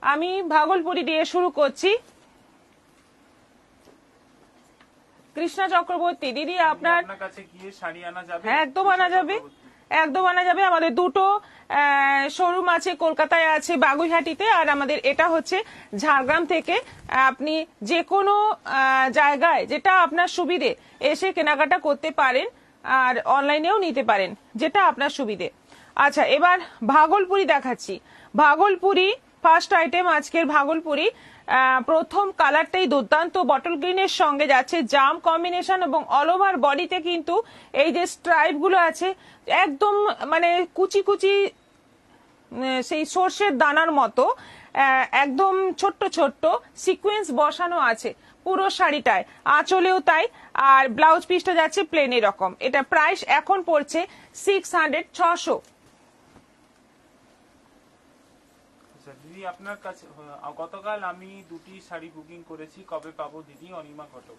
আমি ভাগলপুরি দিয়ে শুরু করছি। কৃষ্ণা চক্রবর্তী দিদি, আপনার কাছে গিয়ে শাড়ি আনা যাবে? হ্যাঁ, একদম আনা যাবে, একদম আনা যাবে। আমাদের দুটো শোরুম আছে, কলকাতায় আছে বাগুইহাটিতে, আর আমাদের এটা হচ্ছে ঝাড়গ্রাম থেকে। আপনি যে কোনো জায়গায় যেটা আপনার সুবিধে এসে কেনাকাটা করতে পারেন, আর অনলাইনেও নিতে পারেন, যেটা আপনার সুবিধে। আচ্ছা, এবার ভাগলপুরি দেখাচ্ছি। ভাগলপুরি ফার্স্ট আইটেম আজকের ভাগলপুরি। প্রথম কালারটাই দুর্দান্ত, বটল গ্রিনের সঙ্গে যাচ্ছে জাম কম্বিনেশন, এবং অল ওভার বডিতে কিন্তু এই যে স্ট্রাইপ গুলো আছে একদম মানে কুচি কুচি সেই সর্ষের দানার মতো একদম ছোট্ট ছোট্ট সিকোয়েন্স বসানো আছে পুরো শাড়িটায়, আঁচলেও তাই। আর ব্লাউজ পিসটা যাচ্ছে প্লেন এরকম। এটা প্রাইস এখন পড়ছে 600। দিদি আপনার কাছে গতকাল আমি দুটি শাড়ি বুকিং করেছি, কবে পাবো দিদি? অনিমা ঘটক।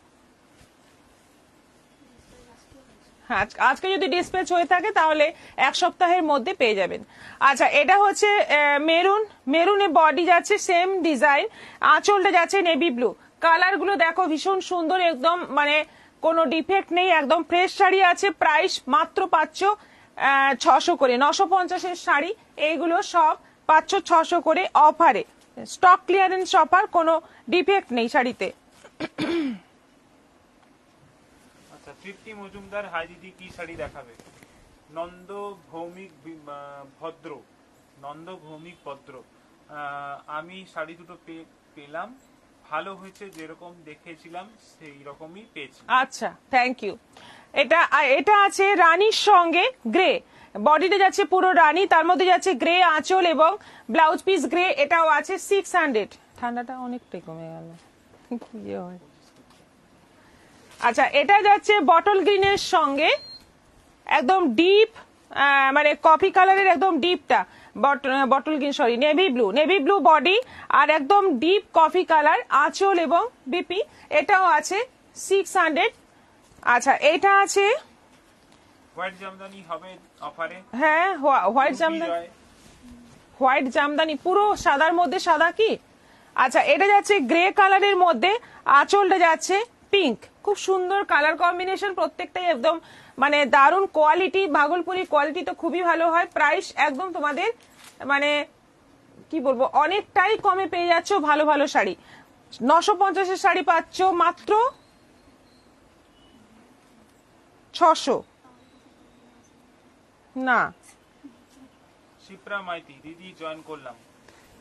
হ্যাঁ, আজকে যদি ডিসপ্যাচ হয়ে থাকে তাহলে এক সপ্তাহের মধ্যে পেয়ে যাবেন। আচ্ছা, এটা হচ্ছে মেরুন, মেরুনে বডি যাচ্ছে সেম ডিজাইন, আঁচলটা যাচ্ছে নেভি ব্লু। কালার গুলো দেখো ভীষণ সুন্দর, একদম মানে কোনো ডিফেক্ট নেই, একদম ফ্রেশ শাড়ি আছে। প্রাইস মাত্র পাচ্ছ 600 করে। 950-এর শাড়ি এইগুলো সব পাচ্ছ 600 করে অফারে। স্টক ক্লিয়ারেন্স অফার, কোনো ডিফেক্ট নেই শাড়িতে। তৃপ্তি মজুমদার, হাই দিদি, কি শাড়ি দেখাবে? নন্দ ভৌমিক ভদ্র, নন্দ ভৌমিক ভদ্র। আমি শাড়ি দুটো পেলাম, ভালো হয়েছে, যেরকম দেখেছিলাম সেই রকমই পেয়েছি। আচ্ছা, থ্যাংক ইউ। এটা আছে রানীর সঙ্গে গ্রে, বডিতে যাচ্ছে পুরো রানী, তার মধ্যে যাচ্ছে গ্রে আঁচল এবং ব্লাউজ পিস গ্রে। এটাও আছে 600। ঠান্ডাটা অনেকটাই কমে গেল। আচ্ছা, এটা যাচ্ছে বটল গ্রিনের সঙ্গে একদম ডিপ মানে কফি কালারের একদম ডিপটা, bottle green sorry navy blue body, আর একদম ডিপ কফি কালার আঁচল এবং বিপি। এটাও আছে 600। আচ্ছা, এটা আছে হোয়াইট জামদানি হবে অফারে। হ্যাঁ, হোয়াইট জামদানি পুরো সাদার মধ্যে সাদা কি। আচ্ছা, এটা যাচ্ছে গ্রে কালারের মধ্যে, আঁচলটা যাচ্ছে পিঙ্ক। খুব সুন্দর কালার কম্বিনেশন, প্রত্যেকটাই একদম মানে দারুণ কোয়ালিটি। ভাগলপুরি কোয়ালিটি তো খুবই ভালো হয়। প্রাইস একদম তোমাদের মানে কি বলবো, অনেকটাই কমে পেয়ে যাচ্ছ ভালো ভালো শাড়ি। 950-এর শাড়ি পাচ্ছ মাত্র 600। না, শিপ্রা মাইতি, দিদি জয়েন করলাম।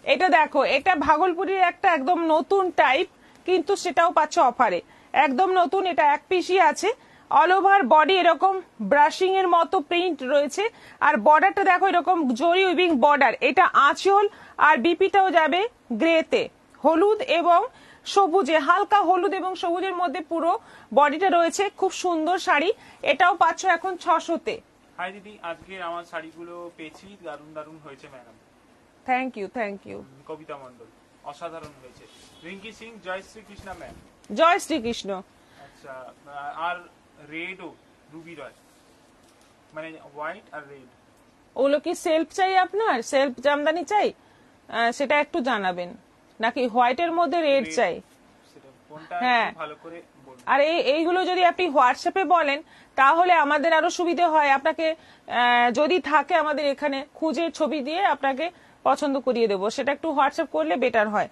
এটা দেখো, এটা ভাগলপুরের একটা একদম নতুন টাইপ, কিন্তু সেটাও পাচ্ছ অফারে, একদম নতুন। এটা এক পিসই আছে, অল ওভার বডি এরকম ব্রাশিং এর মতো প্রিন্ট রয়েছে, আর বর্ডারটা দেখো এরকম জরি উইভিং বর্ডার। এটা আঁচল আর বিপিটাও যাবে গ্রেতে, হলুদ এবং সবুজে, হালকা হলুদ এবং সবুজের মধ্যে পুরো বডিটা রয়েছে। খুব সুন্দর শাড়ি, এটাও পাচ্ছ এখন 600-তে। হাই দিদি, আজকে আমার শাড়িগুলো পেয়েছি, দারুণ দারুণ হয়েছে madam. Thank you, thank you. Kabita Mondal, অসাধারণ হয়েছে। রিঙ্কি সিং, জয় শ্রীকৃষ্ণ ম্যাম। জয় শ্রীকৃষ্ণ। আচ্ছা, আর রেডও, রুবি রয়, মানে হোয়াইট আর রেড। ওগুলো কি সেলফ চাই আপনার? সেলফ জামদানি চাই? সেটা একটু জানাবেন, নাকি হোয়াইটের মধ্যে রেড চাই? হ্যাঁ, আর এইগুলো যদি আপনি হোয়াটসঅ্যাপে বলেন তাহলে আমাদের আরো সুবিধে হয়। আপনাকে যদি থাকে আমাদের এখানে খুঁজে ছবি দিয়ে আপনাকে পছন্দ করিয়ে দেবো, সেটা একটু হোয়াটসঅ্যাপ করলে বেটার হয়।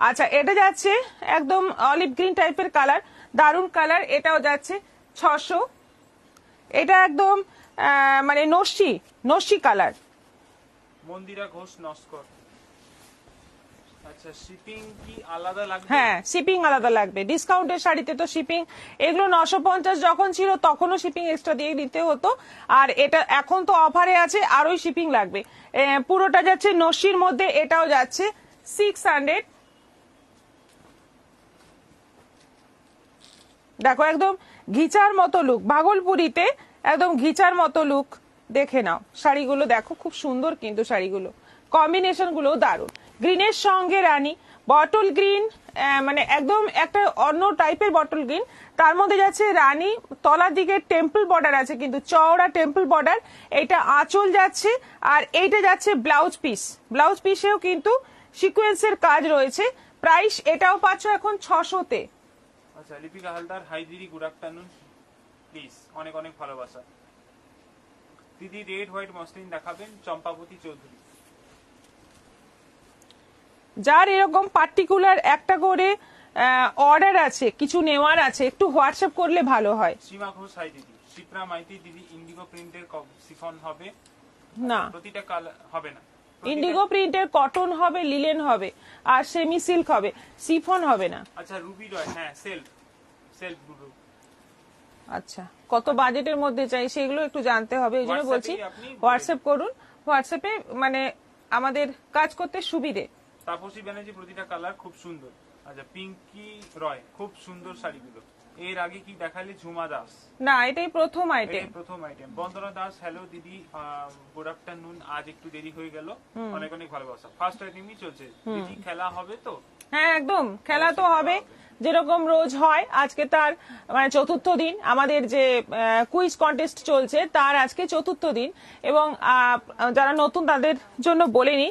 আচ্ছা, এটা যাচ্ছে একদম অলিভ গ্রিন টাইপের কালার, দারুণ কালার। এটাও যাচ্ছে 600। এটা একদম মানে নস্যি কালার। মন্দিরা ঘোষ, নস্কর। আচ্ছা, শিপিং কি আলাদা লাগবে? হ্যাঁ, শিপিং আলাদা লাগবে। ডিসকাউন্টের শাড়িতে তো শিপিং, এগুলো 950 যখন ছিল তখনও শিপিং এক্সট্রা দিয়ে দিতে হতো, আর এটা এখন তো অফারে আছে, আরোই শিপিং লাগবে। পুরোটা যাচ্ছে নস্যির মধ্যে, এটাও যাচ্ছে 600। দেখো একদম ঘিচার মতো লুক, ভাগলপুরিতে একদম ঘিচার মতো লুক। দেখে নাও শাড়িগুলো, দেখো খুব সুন্দর, কিন্তু শাড়িগুলো কম্বিনেশন গুলো দারুণ। গ্রিনের সঙ্গে রানী, বটল গ্রিন মানে একদম একটা অন্য টাইপের বটল গ্রিন, তার মধ্যে যাচ্ছে রানী, তলার দিকে টেম্পল বর্ডার আছে, কিন্তু চওড়া টেম্পল বর্ডার। এইটা আঁচল যাচ্ছে, আর এইটা যাচ্ছে ব্লাউজ পিস। ব্লাউজ পিসেও কিন্তু সিকোয়েন্সের কাজ রয়েছে। প্রাইস এটাও পাচ্ছ এখন 600-তে। আচ্ছা, লিপিকা হালদার, হাই দিদি, গুড আফটারনুন, প্লিজ, অনেক অনেক ভালোবাসা। দিদি রেড হোয়াইট মসলিন দেখাবেন, চম্পাবতী চৌধুরী। যার এরকম পার্টিকুলার একটা করে অর্ডার আছে, কিছু নেওয়ার আছে, একটু হোয়াটসঅ্যাপ করলে ভালো হয়। সীমা ঘোষ, হাই দিদি। শিপ্রা মাইতি, দিদি ইন্ডিগো প্রিন্টের সিফন হবে না, প্রতিটা কালার হবে না, ইন্ডিগো প্রিন্টের কটন হবে, লিলেন হবে, আর সেমি সিল্ক হবে, সিফন হবে না। আচ্ছা, রুবি রয়, হ্যাঁ সেলফ ব্লু। আচ্ছা, কত বাজেটের মধ্যে চাই সেগুলো একটু জানতে হবে, এই জন্য বলছি হোয়াটসঅ্যাপেই আপনি হোয়াটসঅ্যাপ করুন। হোয়াটসঅ্যাপে মানে আমাদের কাজ করতে সুবিধে। তাপসী ব্যানার্জি, প্রতিটা কালার খুব সুন্দর। আচ্ছা, পিঙ্কি রয়, খুব সুন্দর শাড়িগুলো। এর আগে কি দেখালে? ঝুমা দাস, না, এটাই প্রথম আইটেম। এটাই প্রথম আইটেম। বন্দনা দাস, হ্যালো দিদি, গুড আফটারনুন, আজ একটু দেরি হয়ে গেল, অনেক অনেক ভালোবাসা। ফার্স্ট আইটেমই চলছে দিদি, খেলা হবে তো? হ্যাঁ, একদম খেলা তো হবে, যেরকম রোজ হয়। আজকে তার মানে চতুর্থ দিন, আমাদের যে কুইজ কন্টেস্ট চলছে তার আজকে চতুর্থ দিন। এবং যারা নতুন তাদের জন্য বলিনি,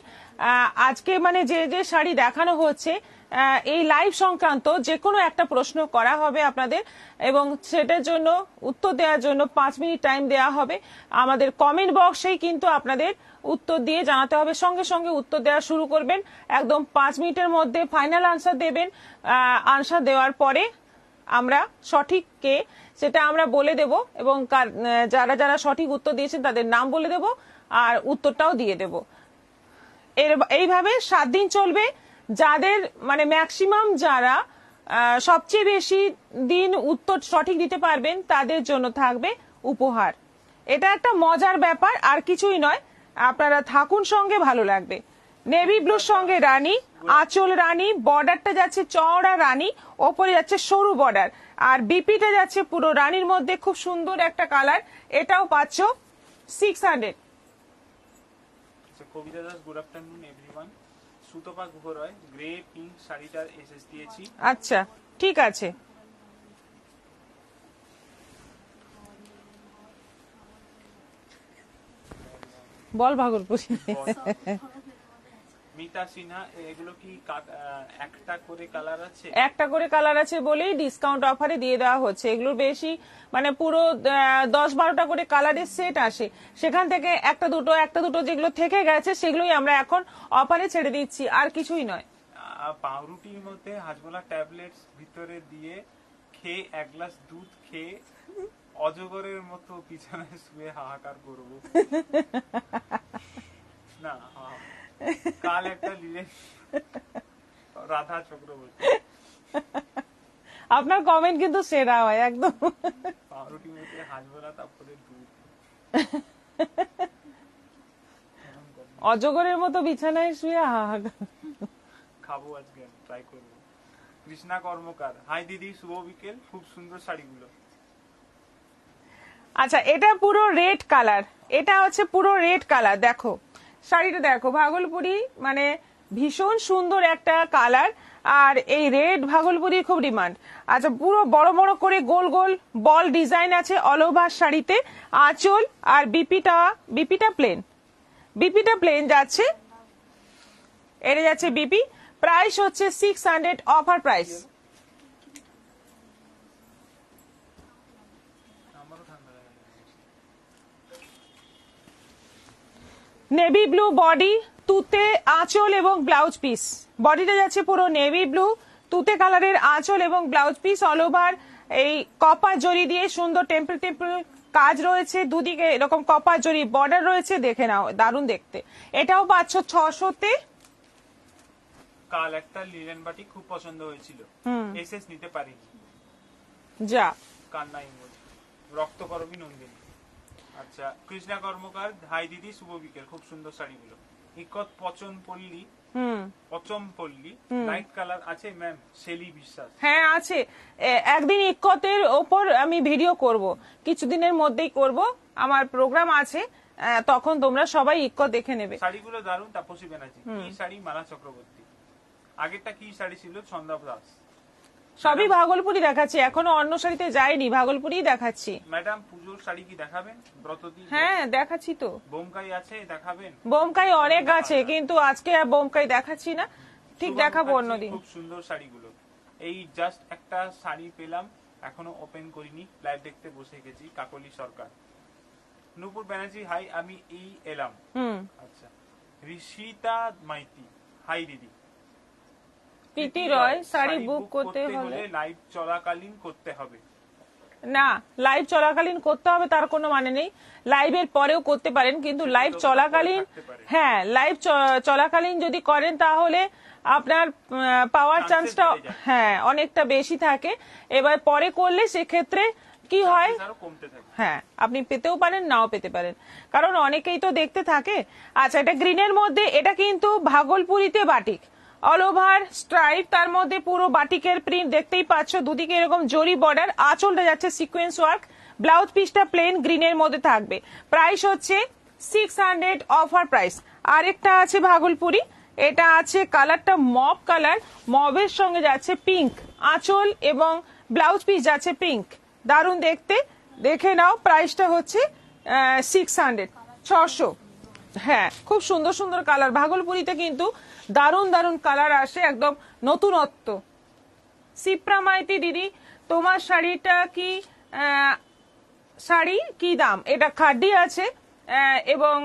আজকে মানে যে যে শাড়ি দেখানো হচ্ছে, এই লাইভ সংক্রান্ত যে কোনো একটা প্রশ্ন করা হবে আপনাদের, এবং সেটার জন্য উত্তর দেওয়ার জন্য 5 মিনিট টাইম দেওয়া হবে। আমাদের কমেন্ট বক্সেই কিন্তু আপনাদের উত্তর দিয়ে জানাতে হবে, সঙ্গে সঙ্গে উত্তর দেওয়া শুরু করবেন, একদম 5 মিনিটের মধ্যে ফাইনাল আনসার দেবেন। আনসার দেওয়ার পরে আমরা সঠিক কে সেটা আমরা বলে দেব, এবং যারা যারা সঠিক উত্তর দিয়েছেন তাদের নাম বলে দেব, আর উত্তরটাও দিয়ে দেব। এইভাবে 7 দিন চলবে। যাদের মানে ম্যাক্সিমাম যারা সবচেয়ে বেশি দিন উত্তর সঠিক দিতে পারবেন তাদের জন্য থাকবে উপহার। এটা একটা মজার ব্যাপার, আর কিছুই নয়। আপনারা থাকুন সঙ্গে, ভালো লাগবে। নেভি ব্লুর সঙ্গে রানী, আঁচল রানী, বর্ডারটা যাচ্ছে চওড়া রানী, ওপরে যাচ্ছে সরু বর্ডার, আর বিপিটা যাচ্ছে পুরো রানীর মধ্যে, খুব সুন্দর একটা কালার। এটাও পাচ্ছ 600। Kabita Das, good afternoon everyone. Sutapa Guha Roy, grey pink শাড়িটার এসএস দিয়েছি। আচ্ছা, ঠিক আছে। বল ভাগলপুরি। মিতা সিনহা, এগুলো কি একটা করে কালার আছে? একটা করে কালার আছে বলেই ডিসকাউন্ট অফারে দিয়ে দেওয়া হচ্ছে। এগুলোর বেশি মানে পুরো 10-12টা করে কালারের সেট আসে, সেখান থেকে একটা দুটো যেগুলো থেকে গেছে সেগুলোই আমরা এখন অফারে ছেড়ে দিচ্ছি, আর কিছুই নয়। পাউরুটির মধ্যে হাজমোলা ট্যাবলেটস ভিতরে দিয়ে খেয়ে 1 গ্লাস দুধ খেয়ে অজগরের মতো বিছানায় শুয়ে হাহাকার করব। না, কাল একটা লিলেন, রাধা চক্রবর্তী। আপনার কমেন্ট কিন্তু সেরা হয় একদম। পাউরুটির মধ্যে হাজমোলা, তারপরে দুধ, অজগরের মতো বিছানায় শুয়ে হাহাকার খাবো, আজকে ট্রাই করবো। কৃষ্ণা কর্মকার, হাই দিদি, শুভ বিকেল, খুব সুন্দর শাড়িগুলো। আচ্ছা, এটা পুরো রেড কালার, এটা হচ্ছে পুরো রেড কালার। দেখো শাড়িটা, দেখো ভাগলপুরি, মানে ভীষণ সুন্দর একটা কালার, আর এই রেড ভাগলপুরি খুব ডিমান্ড। আচ্ছা, পুরো বড় বড় করে গোল গোল বল ডিজাইন আছে অল ওভার শাড়িতে। আঁচল আর বিপিটা প্লেন যাচ্ছে, এটা যাচ্ছে বিপি। প্রাইস হচ্ছে 600, offer price. Navy blue body, তুতে আঁচল এবং ব্লাউজ পিস। বডিটা যাচ্ছে পুরো নেভি ব্লু, তুতে কালারের আঁচল এবং ব্লাউজ পিস, অল ওভার এই কপার জরি দিয়ে সুন্দর টেম্পল কাজ রয়েছে, দুদিকে এরকম কপার জরি বর্ডার রয়েছে, দেখে নাও দারুণ দেখতে। এটাও পাচ্ছ 600-তে। কাল একটা লিলেন বাটি খুব পছন্দ হয়েছিল, এসএস নিতে পারিনি, যা কান্না ইমোজি। রক্তকরবী নন্দিনী। আচ্ছা, কৃষ্ণা কর্মকার, হাই দিদি, শুভ বিকেল, খুব সুন্দর শাড়িগুলো। ইকত পচমপল্লী লাইট কালার আছে ম্যাম, শেলি বিশ্বাস। হ্যাঁ আছে, একদিন ইক্কতের ওপর আমি ভিডিও করব, কিছুদিনের মধ্যেই করব, আমার প্রোগ্রাম আছে, তখন তোমরা সবাই ইক্কত দেখে নেবে। শাড়িগুলো দারুণ। তাপসী ব্যানার্জি, কি শাড়ি? মালা চক্রবর্তী। আগেরটা কি শাড়ি ছিল? ছন্দা দাস। সবই ভাগলপুরি দেখাচ্ছি, এখনো অন্য শাড়িতে যাইনি, ভাগলপুরি দেখাচ্ছি। ম্যাডাম পুজোর শাড়ি কি দেখাবেন? ব্রতদিন হ্যাঁ দেখাচ্ছি তো, বোমকাই আছে, দেখাবেন? বোমকাই অনেক আছে, কিন্তু আজকে আর বোমকাই দেখাচ্ছি না, ঠিক শুভা দেখাবো মুখার্জি, অন্যদিন। খুব সুন্দর শাড়িগুলো। এই জাস্ট একটা শাড়ি পেলাম, এখনো ওপেন করিনি, লাইভ দেখতে বসে গেছি। কাকলি সরকার, নূপুর ব্যানার্জি হাই, আমি এই এলাম। আচ্ছা, ঋষিতা মাইতি হাই দিদি। পিটি রয়, শাড়ি বুক করতে হলে লাইভ চলাকালীন করতে হবে। না, লাইভ চলাকালীন করতে হবে তার কোনো মানে নেই, লাইভের পরেও করতে পারেন, কিন্তু লাইভ চলাকালীন, হ্যাঁ লাইভ চলাকালীন যদি করেন তাহলে আপনার পাওয়ার চান্সটা হ্যাঁ অনেকটা বেশি থাকে। এবার পরে করলে সেক্ষেত্রে কি হয়, হ্যাঁ আপনি পেতেও পারেন নাও পেতে পারেন, কারণ অনেকেই তো দেখতে থাকে। আচ্ছা, এটা গ্রিনের মধ্যে, এটা কিন্তু ভাগলপুরিতে বাটিক, অল ওভার স্ট্রাইপ, তার মধ্যে পুরো বাটিকের প্রিন্ট দেখতেই পাচ্ছ, দুদিকে এরকম জরি বর্ডার, আঁচলটা যাচ্ছে সিকোয়েন্স ওয়ার্ক, ব্লাউজ পিসটা প্লেন গ্রিনের মধ্যে থাকবে। প্রাইস হচ্ছে 600 অফার প্রাইস। আরেকটা আছে ভাগলপুরি, এটা আছে কালারটা মব কালার, মবের সঙ্গে যাচ্ছে পিঙ্ক, আঁচল এবং ব্লাউজ পিস যাচ্ছে পিঙ্ক, দারুণ দেখতে, দেখে নাও। প্রাইসটা হচ্ছে 600, 600। হ্যাঁ খুব সুন্দর সুন্দর কালার, ভাগলপুরিতে কিন্তু দারুণ দারুণ কালার আসে, একদম নতুনত্ব। সিপ্রা মাইতি দিদি, তোমার শাড়িটা কি শাড়ি কি দাম? এটা খাড্ডি আছে এবং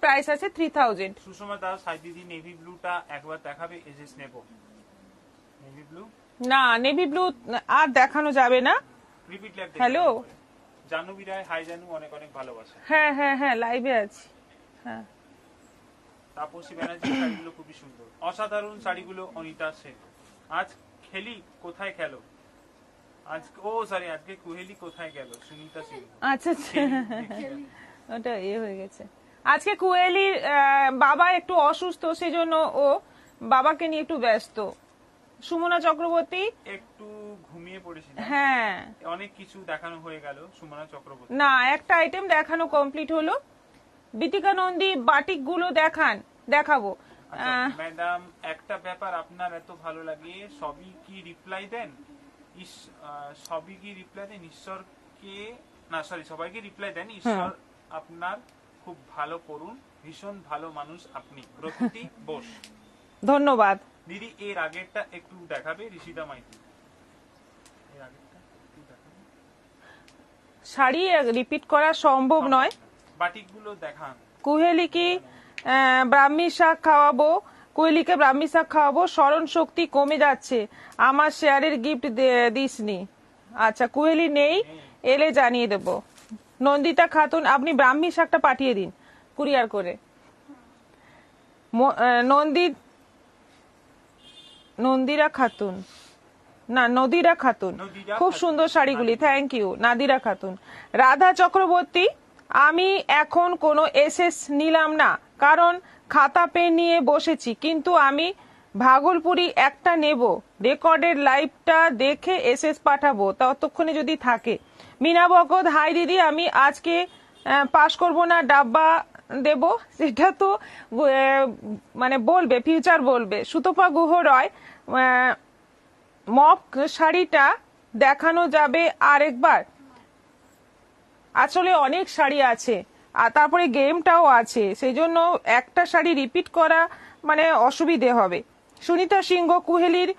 প্রাইস আছে 3000। সুষমা দাস হাই দিদি, নেভি ব্লুটা একবার দেখাবে, এসএস নেব। নেভি ব্লু না, নেভি ব্লু আর দেখানো যাবে না। Repeat live. হ্যালো জানুবি রায় হাই, জানু অনেক অনেক ভালোবাসা। হ্যাঁ হ্যাঁ হ্যাঁ লাইভে আছি। হ্যাঁ তাপসী ব্যানার্জি, শাড়িগুলো খুবই সুন্দর, অসাধারণ শাড়িগুলো। অনিতা সেন, আজ খেলি কোথায় খেলো? আজ ও সরি, আজকে কুহেলি কোথায় গেল? সুনিতা সিং, আচ্ছা আচ্ছা, ওটা হয়ে গেছে। আজকে কুয়েলির বাবা একটু অসুস্থ, সেজন্য ও বাবাকে নিয়ে একটু ব্যস্ত। সুমনা চক্রবর্তী, একটু ঘুমিয়ে পড়েছিল। হ্যাঁ অনেক কিছু দেখানো হয়ে গেল। সুমনা চক্রবর্তী, না একটা আইটেম দেখানো কমপ্লিট হলো। বিতিকা নন্দী, বাটিক গুলো দেখাবো। ম্যাডাম একটা ব্যাপার আপনার এত ভালো লাগে, সবই কি রিপ্লাই দেন? সবই কি রিপ্লাই দেন ঈশ্বরকে? না সরি, সবাইকে রিপ্লাই দেন। ঈশ্বর আপনার খুব ভালো করুন, ভীষণ ভালো মানুষ আপনি। প্রকৃতি বোস, ধন্যবাদ দিদি। এর আগেরটা একটু দেখাবে, ঋষিতা মাইতি। এর আগেরটা একটু দেখাবে। শাড়ি রিপিট করা সম্ভব নয়। বাটিকগুলো দেখান। কুহেলি কি ব্রাহ্মী শাক খাওয়াবো? কুহেলিকে ব্রাহ্মী শাক খাওয়াবো, স্মরণ শক্তি কমে যাচ্ছে, আমার শেয়ারের গিফট দিসনি। আচ্ছা কুহেলি নেই, এলে জানিয়ে দেব। নন্দিতা খাতুন, আপনি ব্রাহ্মী শাকটা পাঠিয়ে দিন কুরিয়ার করে। নন্দিরা খাতুন, না নদিরা খাতুন, খুব সুন্দর শাড়িগুলি, থ্যাংক ইউ নাদিরা খাতুন। রাধা চক্রবর্তী, আমি এখন কোনো এসএস নিলাম না, কারণ খাতা পেন নিয়ে বসেছি, কিন্তু আমি ভাগলপুরি একটা নেব, রেকর্ডের লাইভটা দেখে এসএস পাঠাবো ততক্ষণে যদি থাকে। মিনা বকত, হাই দিদি, আমি আজকে পাস করব না, ডাব্বা দেব, সেটা তো মানে বলবে, ফিউচার বলবে। সুতপা গুহ রয়, মপ শাড়িটা দেখানো যাবে আরেকবার? আসলে অনেক শাড়ি আছে, আর তারপরে গেমটাও আছে, সেই জন্য একটা শাড়ি রিপিট করা মানে অসুবিধে হবে। সুনিতা সিংহ, কুহেলির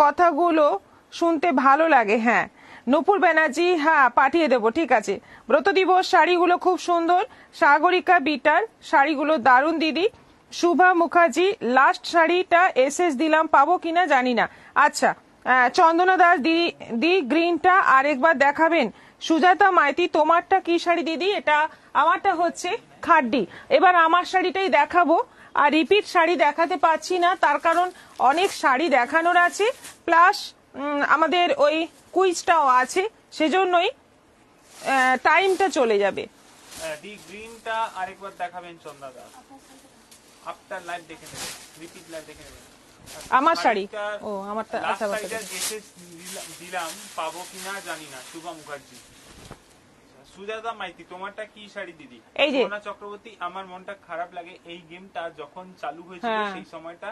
কথাগুলো শুনতে ভালো লাগে। হ্যাঁ নূপুর ব্যানার্জি, হ্যাঁ পাঠিয়ে দেবো, ঠিক আছে। ব্রত দিবস শাড়িগুলো খুব সুন্দর। সাগরিকা বিটার, শাড়িগুলো দারুণ দিদি। শুভা মুখার্জি, লাস্ট শাড়িটা এসএস দিলাম, পাবো কিনা জানি না। আচ্ছা চন্দনা দাস দি গ্রিনটা আরেকবার দেখাবেন? সুজাতা মাইতি, তোমারটা কি শাড়ি দিদি? এটা আমারটা হচ্ছে খাড্ডি। এবার আমার শাড়িটাই দেখাবো, আর রিপিট শাড়ি দেখাতে পাচ্ছি না, তার কারণ অনেক শাড়ি দেখানোর আছে, প্লাস আমাদের ওই কুইজটাও আছে, সেজন্যই টাইমটা চলে যাবে। দি গ্রিনটা আরেকবার দেখাবেন চন্দনা দাস? আফটার লাইভ দেখে নেবেন, রিপিট লাইভ দেখে নেবেন। আমার শাড়ি, ও আমারটা, আচ্ছা দিলাম, পাবো কিনা জানি না। শুভা মুখার্জি, সুজাতা মাইতি, তোমারটা কি শাড়ি দিদি? এই যে সোনা চক্রবর্তী, আমার মনটা খারাপ লাগে, এই গেমটা যখন চালু হয়েছিল সেই সময়টা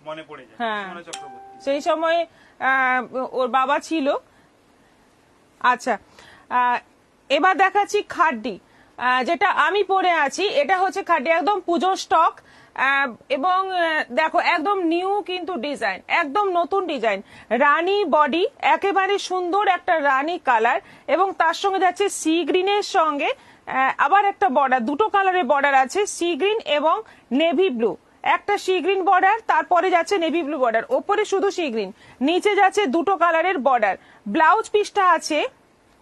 মনে পড়ে যায় হ্যাঁ। সুমনা চক্রবর্তী। সেই সময় ওর বাবা ছিল। আচ্ছা, এবার দেখাচ্ছি খাড্ডি, যেটা আমি পরে আছি। এটা হচ্ছে খাড্ডি, একদম পুজোর স্টক। এবং দেখো একদম নিউ কিন্তু ডিজাইন, একদম নতুন ডিজাইন, রানী বডি, একেবারে সুন্দর একটা রানী কালার, এবং তার সঙ্গে যাচ্ছে সি গ্রিনের সঙ্গে আবার একটা বর্ডার, দুটো কালারের বর্ডার আছে, সি গ্রিন এবং নেভি ব্লু। একটা সি গ্রিন বর্ডার, তারপরে যাচ্ছে নেভি ব্লু বর্ডার, ওপরে শুধু সি গ্রিন, নিচে যাচ্ছে দুটো কালারের বর্ডার। ব্লাউজ পিসটা আছে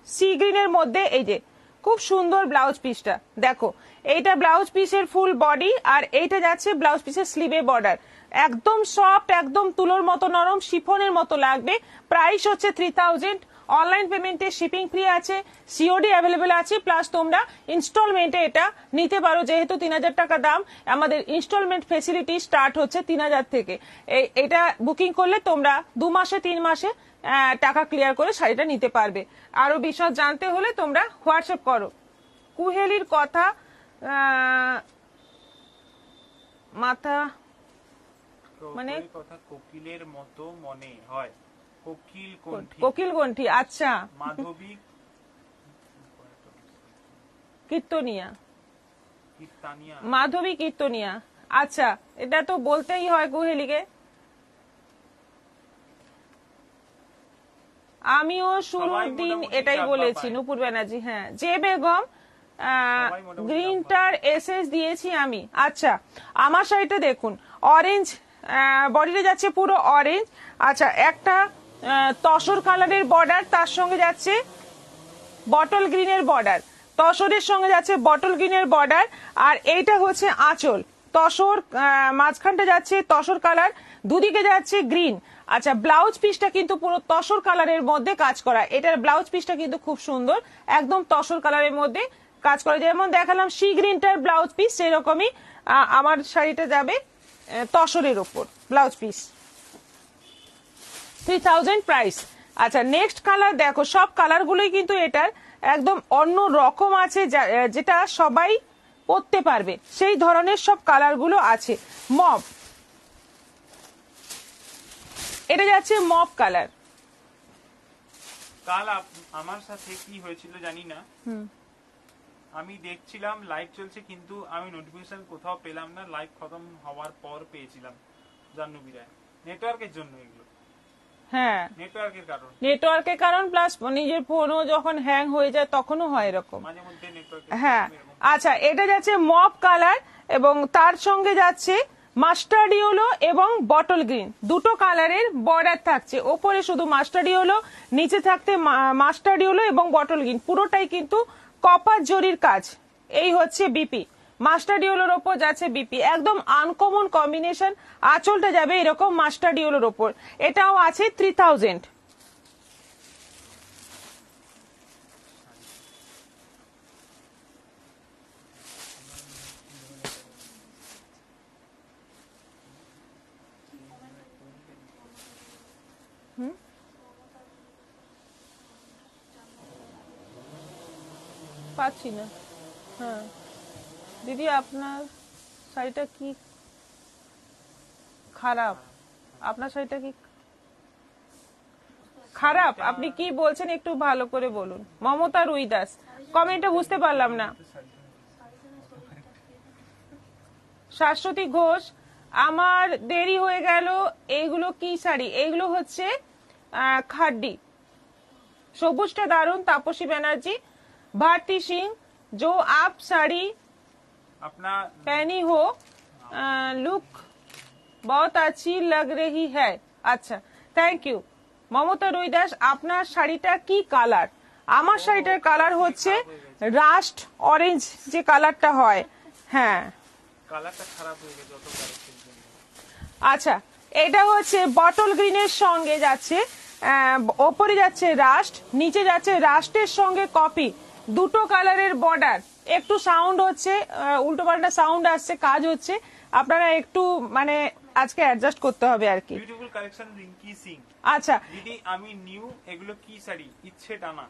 সি গ্রিনের মধ্যে, এই যে খুব সুন্দর ব্লাউজ পিসটা দেখো, এইটা ব্লাউজ পিসের ফুল বডি, আর এইটা যাচ্ছে ব্লাউজ পিসের স্লিভে বর্ডার। একদম সফট, একদম তুলোর মতো নরম, শিফনের মতো লাগবে। প্রাইস হচ্ছে 3000। অনলাইন পেমেন্টে শিপিং ফ্রি আছে, সিওডি অ্যাভেলেবেল আছে, প্লাস তোমরা ইনস্টলমেন্টে এটা নিতে পারো। যেহেতু 3000 টাকা দাম, আমাদের ইনস্টলমেন্ট ফেসিলিটি স্টার্ট হচ্ছে 3000 থেকে। এটা বুকিং করলে তোমরা 2 মাসে 3 মাসে টাকা ক্লিয়ার করে শাড়িটা নিতে পারবে। আরো বিশদ জানতে হলে তোমরা হোয়াটসঅ্যাপ করো। কুহেলির কথা, মাথা মানে ওই কথা কোকিলের মতো মনে হয়, কোকিল কণ্ঠী, কোকিল কণ্ঠী। আচ্ছা, মাধবী কীর্তনিয়া, কীর্তানিয়া, মাধবী কীর্তনিয়া। আচ্ছা, এটা তো বলতেই হয় কুহেলিকে। আমিও শুরুর সবাই দিন মোটামুটি এটাই ডাব্বা বলেছি, পায়। নূপুর ব্যানার্জি। হ্যাঁ, যে বেগম সবাই মোটামুটি গ্রিনটার এসএস দিয়েছি আমি। আচ্ছা, আমার শাড়িটা দেখুন, অরেঞ্জ বডিতে যাচ্ছে পুরো অরেঞ্জ। আচ্ছা, একটা তসর কালারের বর্ডার, তার সঙ্গে যাচ্ছে বটল গ্রিনের বর্ডার, তসরের সঙ্গে যাচ্ছে বটল গ্রিনের বর্ডার। আর এইটা হচ্ছে আঁচল, তসর মাঝখানটা যাচ্ছে তসর কালার, দুদিকে যাচ্ছে গ্রিন। আচ্ছা, ব্লাউজ পিসটা কিন্তু পুরো তসর কালারের মধ্যে কাজ করা। এটার ব্লাউজ পিসটা কিন্তু খুব সুন্দর, একদম তসর কালারের মধ্যে কাজ করা। যেমন দেখালাম সি গ্রিনটার ব্লাউজ পিস, সেরকমই আমার শাড়িটা যাবে তসরের ওপর ব্লাউজ পিস। 3000 প্রাইস। আচ্ছা, নেক্সট কালার দেখো, সব কালারগুলোই কিন্তু এটার একদম অন্য রকম আছে, যেটা সবাই পরতে পারবে সেই ধরনের সব কালারগুলো আছে। মপ, এটা যাচ্ছে মপ কালার। কাল আমার সাথে কি হয়েছিল জানি না, আমি দেখছিলাম লাইভ চলছে, কিন্তু আমি নোটিফিকেশন কোথাও পেলাম না। লাইভ খতম হওয়ার পর পেয়েছিলাম জাহ্নবীরায়। নেটওয়ার্কের জন্য এগুলো, হ্যাঁ, নেটওয়ার্কের কারণ, নেটওয়ার্কের কারণ, প্লাস নিজের ফোনও যখন হ্যাং হয়ে যায় তখনও হয় এরকম। মাঝে মধ্যে নেটওয়ার্কের হ্যাঁ। আচ্ছা, এটা যাচ্ছে মপ কালার, এবং তার সঙ্গে যাচ্ছে মাস্টার্ড ইয়েলো এবং বটল গ্রিন, দুটো কালারের বর্ডার থাকছে। ওপরে শুধু মাস্টার্ড ইয়েলো, নিচে থাকতে মাস্টার্ড ইয়েলো এবং বটল গ্রিন, পুরোটাই কিন্তু কপার জরির কাজ। এই হচ্ছে বিপি, মাস্টার্ড ইয়েলোর ওপর যাচ্ছে বিপি, একদম আনকমন কম্বিনেশন। আঁচলটা যাবে এরকম মাস্টার্ড ইয়েলোর ওপর। এটাও আছে 3000। পাচ্ছি না। হ্যাঁ দিদি, আপনার শাড়িটা কি খারাপ? আপনার শাড়িটা কি খারাপ? আপনি কি বলছেন একটু ভালো করে বলুন। মমতা রুইদাস, কমেন্টে বুঝতে পারলাম না। শাশ্বতী ঘোষ, আমার দেরি হয়ে গেল। এইগুলো কি শাড়ি? এইগুলো হচ্ছে খাড্ডি। সবুজটা দারুন। তাপসী ব্যানার্জি, भारती सिंह, जो आप साड़ी अपना पहनी हो लुक बहुत अच्छी लग रही है। আচ্ছা, থ্যাংক ইউ। মমতা রুইদাস, আপনার শাড়িটা কি কালার? আমার শাড়িটার কালার হচ্ছে রাস্ট অরেঞ্জ, যে কালারটা হয়। হ্যাঁ, কালারটা খারাপ হয়ে গেছে যতবার। আচ্ছা, এটা হচ্ছে বটল গ্রিনের সঙ্গে যাচ্ছে, ওপরে যাচ্ছে রাস্ট, নিচে যাচ্ছে রাস্টের সঙ্গে কপি, দুটো কালারের বর্ডার। একটু সাউন্ড হচ্ছে, উল্টো পাল্টা সাউন্ড আসছে, কাজ হচ্ছে, আপনারা একটু মানে আজকে অ্যাডজাস্ট করতে হবে আর কি। Beautiful collection Rinki Singh. আচ্ছা, দিদি আমি নিউ, এগুলো কি শাড়ি? ইচ্ছে টানা।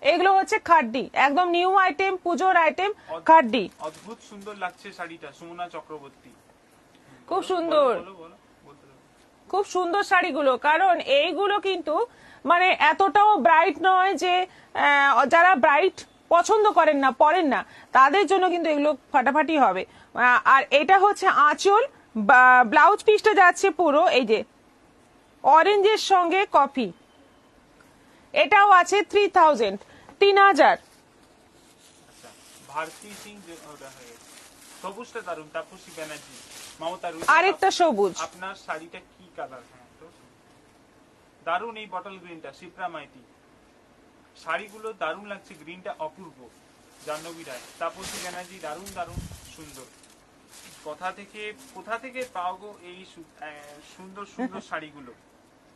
এগুলো হচ্ছে খাড্ডি, একদম নিউ আইটেম, পুজোর আইটেম, খাড্ডি। অদ্ভুত সুন্দর লাগছে শাড়িটা, সুমনা চক্রবর্তী। খুব সুন্দর। বলো বলো বলো। খুব সুন্দর শাড়িগুলো, কারণ এইগুলো কিন্তু মানে এতটাও ব্রাইট নয় যে যারা ব্রাইট পছন্দ করেন না, পরেন না, তাদের জন্য কিন্তু এগুলো ফাটাফাটি হবে। আর এটা হচ্ছে আঁচল, ব্লাউজ পিসটা যাচ্ছে পুরো এই যে অরেঞ্জের সঙ্গে কফি, এটাও আছে 3000, 3000। আচ্ছা, ভারতী সিং ওটা হয়ে গেছে। সবুজটা দারুন, তাপসী ব্যানার্জি, মমতা রুই। আরেকটা সবুজ। আপনার শাড়িটা কি কালার? হ্যাঁ তো দারুন, এই বটল গ্রিনটা শিপ্রা মাইতি। শাড়িগুলো দারুন লাগছে, গ্রিনটা অপূর্ব। জাহ্নবী রায়, তাপসী ব্যানার্জি, দারুন দারুন সুন্দর। কোথা থেকে পাও গো এই সুন্দর সুন্দর শাড়িগুলো?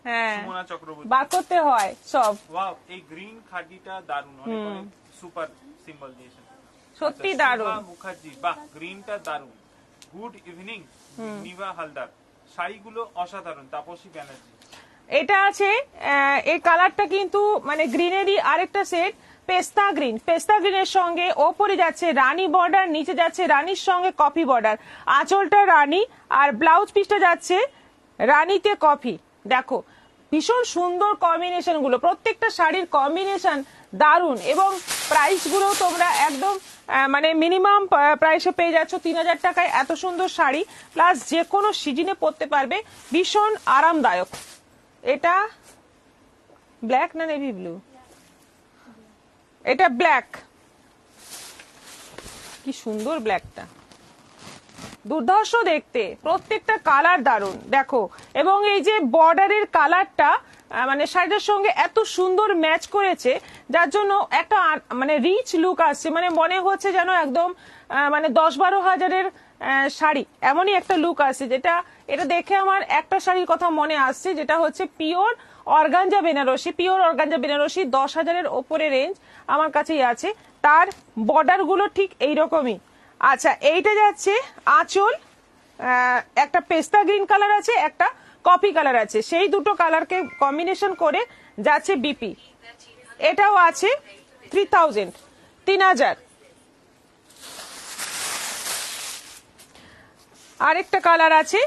হ্যাঁ, সুমনা চক্রবর্তী। বার করতে হয় সব। ওয়াও, এই গ্রিন খাদিটা দারুন, অনেক অনেক সুপার সিম্বল দিয়েছেন। সত্যি আচ্ছা, দারুণ। শিবা মুখার্জি, বাহ, গ্রিনটা দারুন। গুড ইভিনিং নিভা হালদার, শাড়িগুলো অসাধারণ। তাপসী ব্যানার্জি। এটা আছে এই কালারটা কিন্তু মানে গ্রিনেরই আরেকটা সেট, পেস্তা গ্রিন। পেস্তা গ্রিনের সঙ্গে ওপরে যাচ্ছে রানী বর্ডার, নিচে যাচ্ছে রানীর সঙ্গে কফি বর্ডার, আঁচলটা রানী, আর ব্লাউজ পিসটা যাচ্ছে রানীতে কফি। দেখো ভীষণ সুন্দর কম্বিনেশন গুলো, প্রত্যেকটা শাড়ির কম্বিনেশন দারুণ, এবং প্রাইস গুলো তোমরা একদম মানে মিনিমাম প্রাইসে পেয়ে যাচ্ছ 3000 টাকায় এত সুন্দর শাড়ি, প্লাস যে কোনো সিজনে পরতে পারবে, ভীষণ আরামদায়ক। এটা ব্ল্যাক না নেভি ব্লু? এটা ব্ল্যাক, কি সুন্দর ব্ল্যাকটা, দুর্ধর্ষ দেখতে, প্রত্যেকটা কালার দারুন দেখো। এবং এই যে বর্ডারের কালারটা মানে শাড়িটার সঙ্গে এত সুন্দর ম্যাচ করেছে, যার জন্য একটা মানে রিচ লুক আসছে, মানে মনে হচ্ছে যেন একদম মানে 10-12 হাজারের শাড়ি, এমনই একটা লুক আসছে। এটা দেখে আমার একটা শাড়ির কথা মনে আসছে, যেটা হচ্ছে pure organza Banarasi. Pure organza Banarasi 10,000-এর ওপরে রেঞ্জ আমার কাছেই আছে, তার বর্ডার গুলো ঠিক এইরকমই। আচ্ছা, এইটা যাচ্ছে আঁচল, একটা পেস্তা গ্রিন কালার আছে, একটা কফি কালার আছে, সেই দুটো কালারকে কম্বিনেশন করে যাচ্ছে বিপি। এটাও আছে 3000, 3000। আরেকটা কালার আছে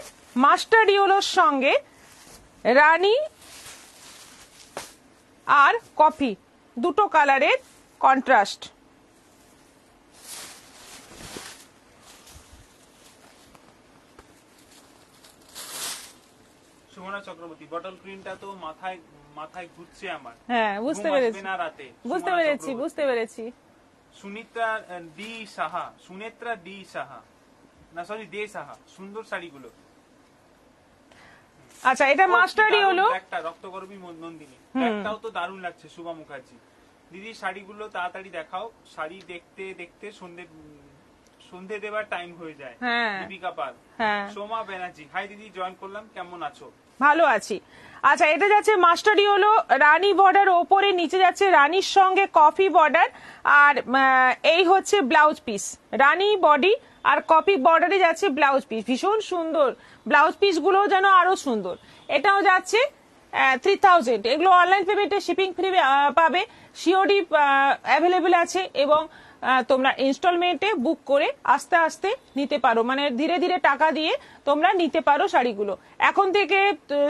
মাস্টার্ড ইয়েলোর সঙ্গে রানী আর কফি, দুটো কালারের কন্ট্রাস্ট। সুমনা চক্রবর্তী, বটল গ্রিনটা তো মাথায় ঘুরছে আমার। হ্যাঁ, বুঝতে ঘুম আসবে পেরেছি, না রাতে। বুঝতে সুমনা পেরেছি, চক্রবর্তী। বুঝতে পেরেছি। সুনেত্রা ডি সাহা, না সরি দে সাহা, সুন্দর শাড়িগুলো। আচ্ছা, এটা মাস্টার্ডই হলো, একটা রক্তগর্ভী নন্দিনী, একটাও তো দারুণ লাগছে। শুভা মুখার্জি, দিদি শাড়িগুলো তাড়াতাড়ি দেখাও, শাড়ি দেখতে দেখতে সন্ধে দেবার টাইম হয়ে যায়। হ্যাঁ। দীপিকা পাল। হ্যাঁ। সোমা ব্যানার্জি, হাই দিদি, জয়েন করলাম, কেমন আছো? ভালো আছি। আচ্ছা, এটা যাচ্ছে মাস্টার্ডই হলো রানী বর্ডার, ওপরে নিচে যাচ্ছে রানীর সঙ্গে কফি বর্ডার, আর এই হচ্ছে ব্লাউজ পিস, রানী বডি আর কফি বর্ডারে যাচ্ছে ব্লাউজ পিস, ভীষণ সুন্দর ব্লাউজ পিস গুলো, যেন আরো সুন্দর। এটাও যাচ্ছে 3000। এগুলো অনলাইন পেমেন্টে শিপিং ফ্রি পাবে, সিওডি অ্যাভেলেবেল আছে, এবং তোমরা ইনস্টলমেন্টে বুক করে আস্তে আস্তে নিতে পারো, মানে ধীরে ধীরে টাকা দিয়ে তোমরা নিতে পারো শাড়িগুলো। এখন থেকে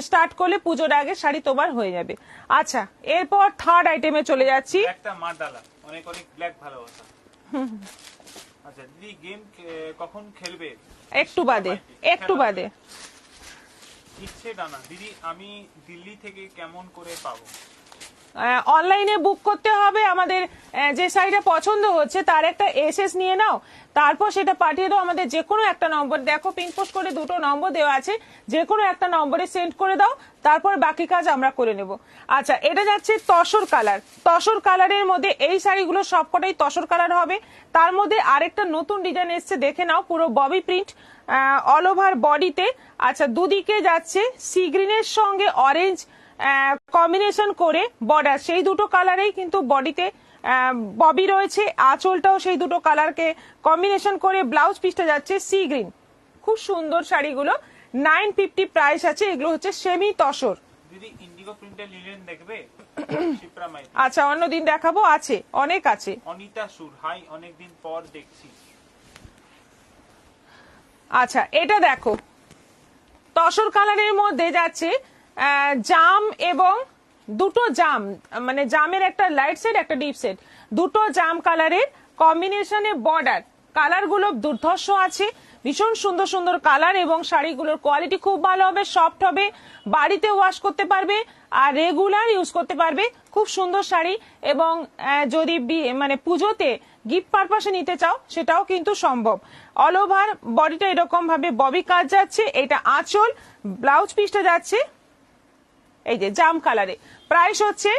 স্টার্ট করলে পুজোর আগে শাড়ি তোমার হয়ে যাবে। আচ্ছা, এরপর থার্ড আইটেমে চলে যাচ্ছি। একটা মাডালা, অনেক অনেক ব্ল্যাক ভালোবাসা। আচ্ছা দিদি, গেম কখন খেলবে? একটু বাদে, একটু বাদে। ইচ্ছে ডানা, দিদি আমি দিল্লি থেকে কেমন করে পাবো? অনলাইনে বুক করতে হবে, আমাদের যে শাড়িটা পছন্দ হচ্ছে তার একটা এসএস নিয়ে নাও, তারপর সেটা পাঠিয়ে দাও আমাদের যে কোনো একটা নম্বর, দেখো পিন পোস্ট করে দুটো নম্বর দেওয়া আছে, যে কোনো একটা নম্বরে সেন্ড করে দাও, তারপর বাকি কাজ আমরা করে নেব। আচ্ছা, এটা যাচ্ছে তসর কালার। তসর কালারের মধ্যে এই শাড়িগুলো সবকটাই তসর কালার হবে, তার মধ্যে আরেকটা নতুন ডিজাইন এসছে, দেখে নাও, পুরো ববি প্রিন্ট অল ওভার বডিতে। আচ্ছা, দুদিকে যাচ্ছে সি গ্রিনের সঙ্গে অরেঞ্জ কম্বিনেশন করে বর্ডার, সেই দুটো কালারেই কিন্তু বডিতে ববি রয়েছে, আঁচলটাও সেই দুটো কালারকে কম্বিনেশন করে, ব্লাউজ পিসটা যাচ্ছে সি গ্রিন। খুব সুন্দর শাড়িগুলো, 950 প্রাইস আছে, এগুলো হচ্ছে সেমি তসর। দিদি ইন্ডিগো প্রিন্টের লিনেন দেখবে? শিপ্রা মাইতি। আচ্ছা, অন্যদিন দেখাবো, আছে, অনেক আছে। অনিতা সুর, হাই, অনেকদিন পর দেখছি। আচ্ছা, এটা দেখো, তসর কালারের মধ্যে যাচ্ছে জাম এবং দুটো জাম, মানে জামের একটা লাইট সেট একটা ডিপ সেট, দুটো জাম কালারের কম্বিনেশনে বর্ডার। কালারগুলো দুর্ধর্ষ আছে, ভীষণ সুন্দর সুন্দর কালার এবং শাড়িগুলোর কোয়ালিটি খুব ভালো হবে, সফট হবে, বাড়িতে ওয়াশ করতে পারবে আর রেগুলার ইউজ করতে পারবে। খুব সুন্দর শাড়ি এবং যদি মানে পুজোতে গিফট পারপাসে নিতে চাও সেটাও কিন্তু সম্ভব। অল ওভার বডিটা এরকম ভাবে ববি কাজ যাচ্ছে, এটা আঁচল, ব্লাউজ পিসটা যাচ্ছে এই যে জাম কালারে। প্রাইস হচ্ছে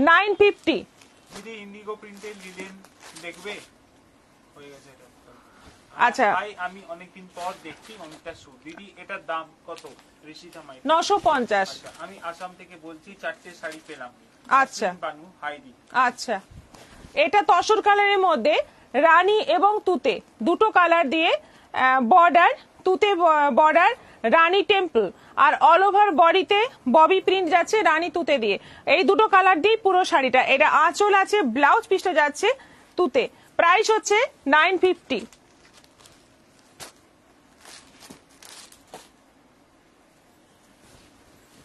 950। দিদি ইন্ডিগো প্রিন্টের লিলেন দেখবে, হয়ে গেছে এটা। আচ্ছা ভাই আমি অনেকদিন পর দেখছি অনেকটা সুট। দিদি এটার দাম কত? ঋষিতা মাই 950। আচ্ছা আমি আসাম থেকে বলছি, 4টে শাড়ি পেলাম। আচ্ছা বানু হাইদি। আচ্ছা, এটা তসর কালারের মধ্যে রানী এবং তুতে দুটো কালার দিয়ে বর্ডার, তুতে বর্ডার, রানী টেম্পল, আর অল ওভার বডিতে ববি প্রিন্ট যাচ্ছে রানী তুতে দিয়ে। এই দুটো কালার দিয়ে পুরো শাড়িটা। এটা আঁচল আছে, ব্লাউজ পিসটা যাচ্ছে তুতে। প্রাইস হচ্ছে 950।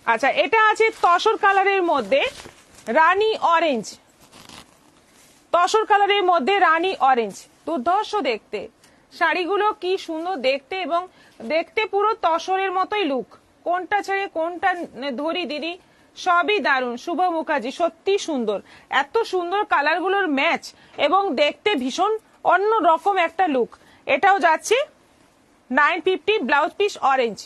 আচ্ছা, এটা আছে তসর কালারের মধ্যে রানী অরেঞ্জ, তসর কালারের মধ্যে রানী অরেঞ্জ, দুর্ধর্ষ দেখতে। শাড়িগুলো কি সুন্দর দেখতে এবং দেখতে পুরো তসরের মতোই লুক। কোনটা ছেড়ে কোনটা ধরি দিদি, সবই দারুণ। শুভ মুখার্জি সত্যি সুন্দর, এত সুন্দর কালারগুলোর ম্যাচ এবং দেখতে ভীষণ অন্য রকম একটা লুক। এটাও যাচ্ছে 950, ব্লাউজ পিস অরেঞ্জ।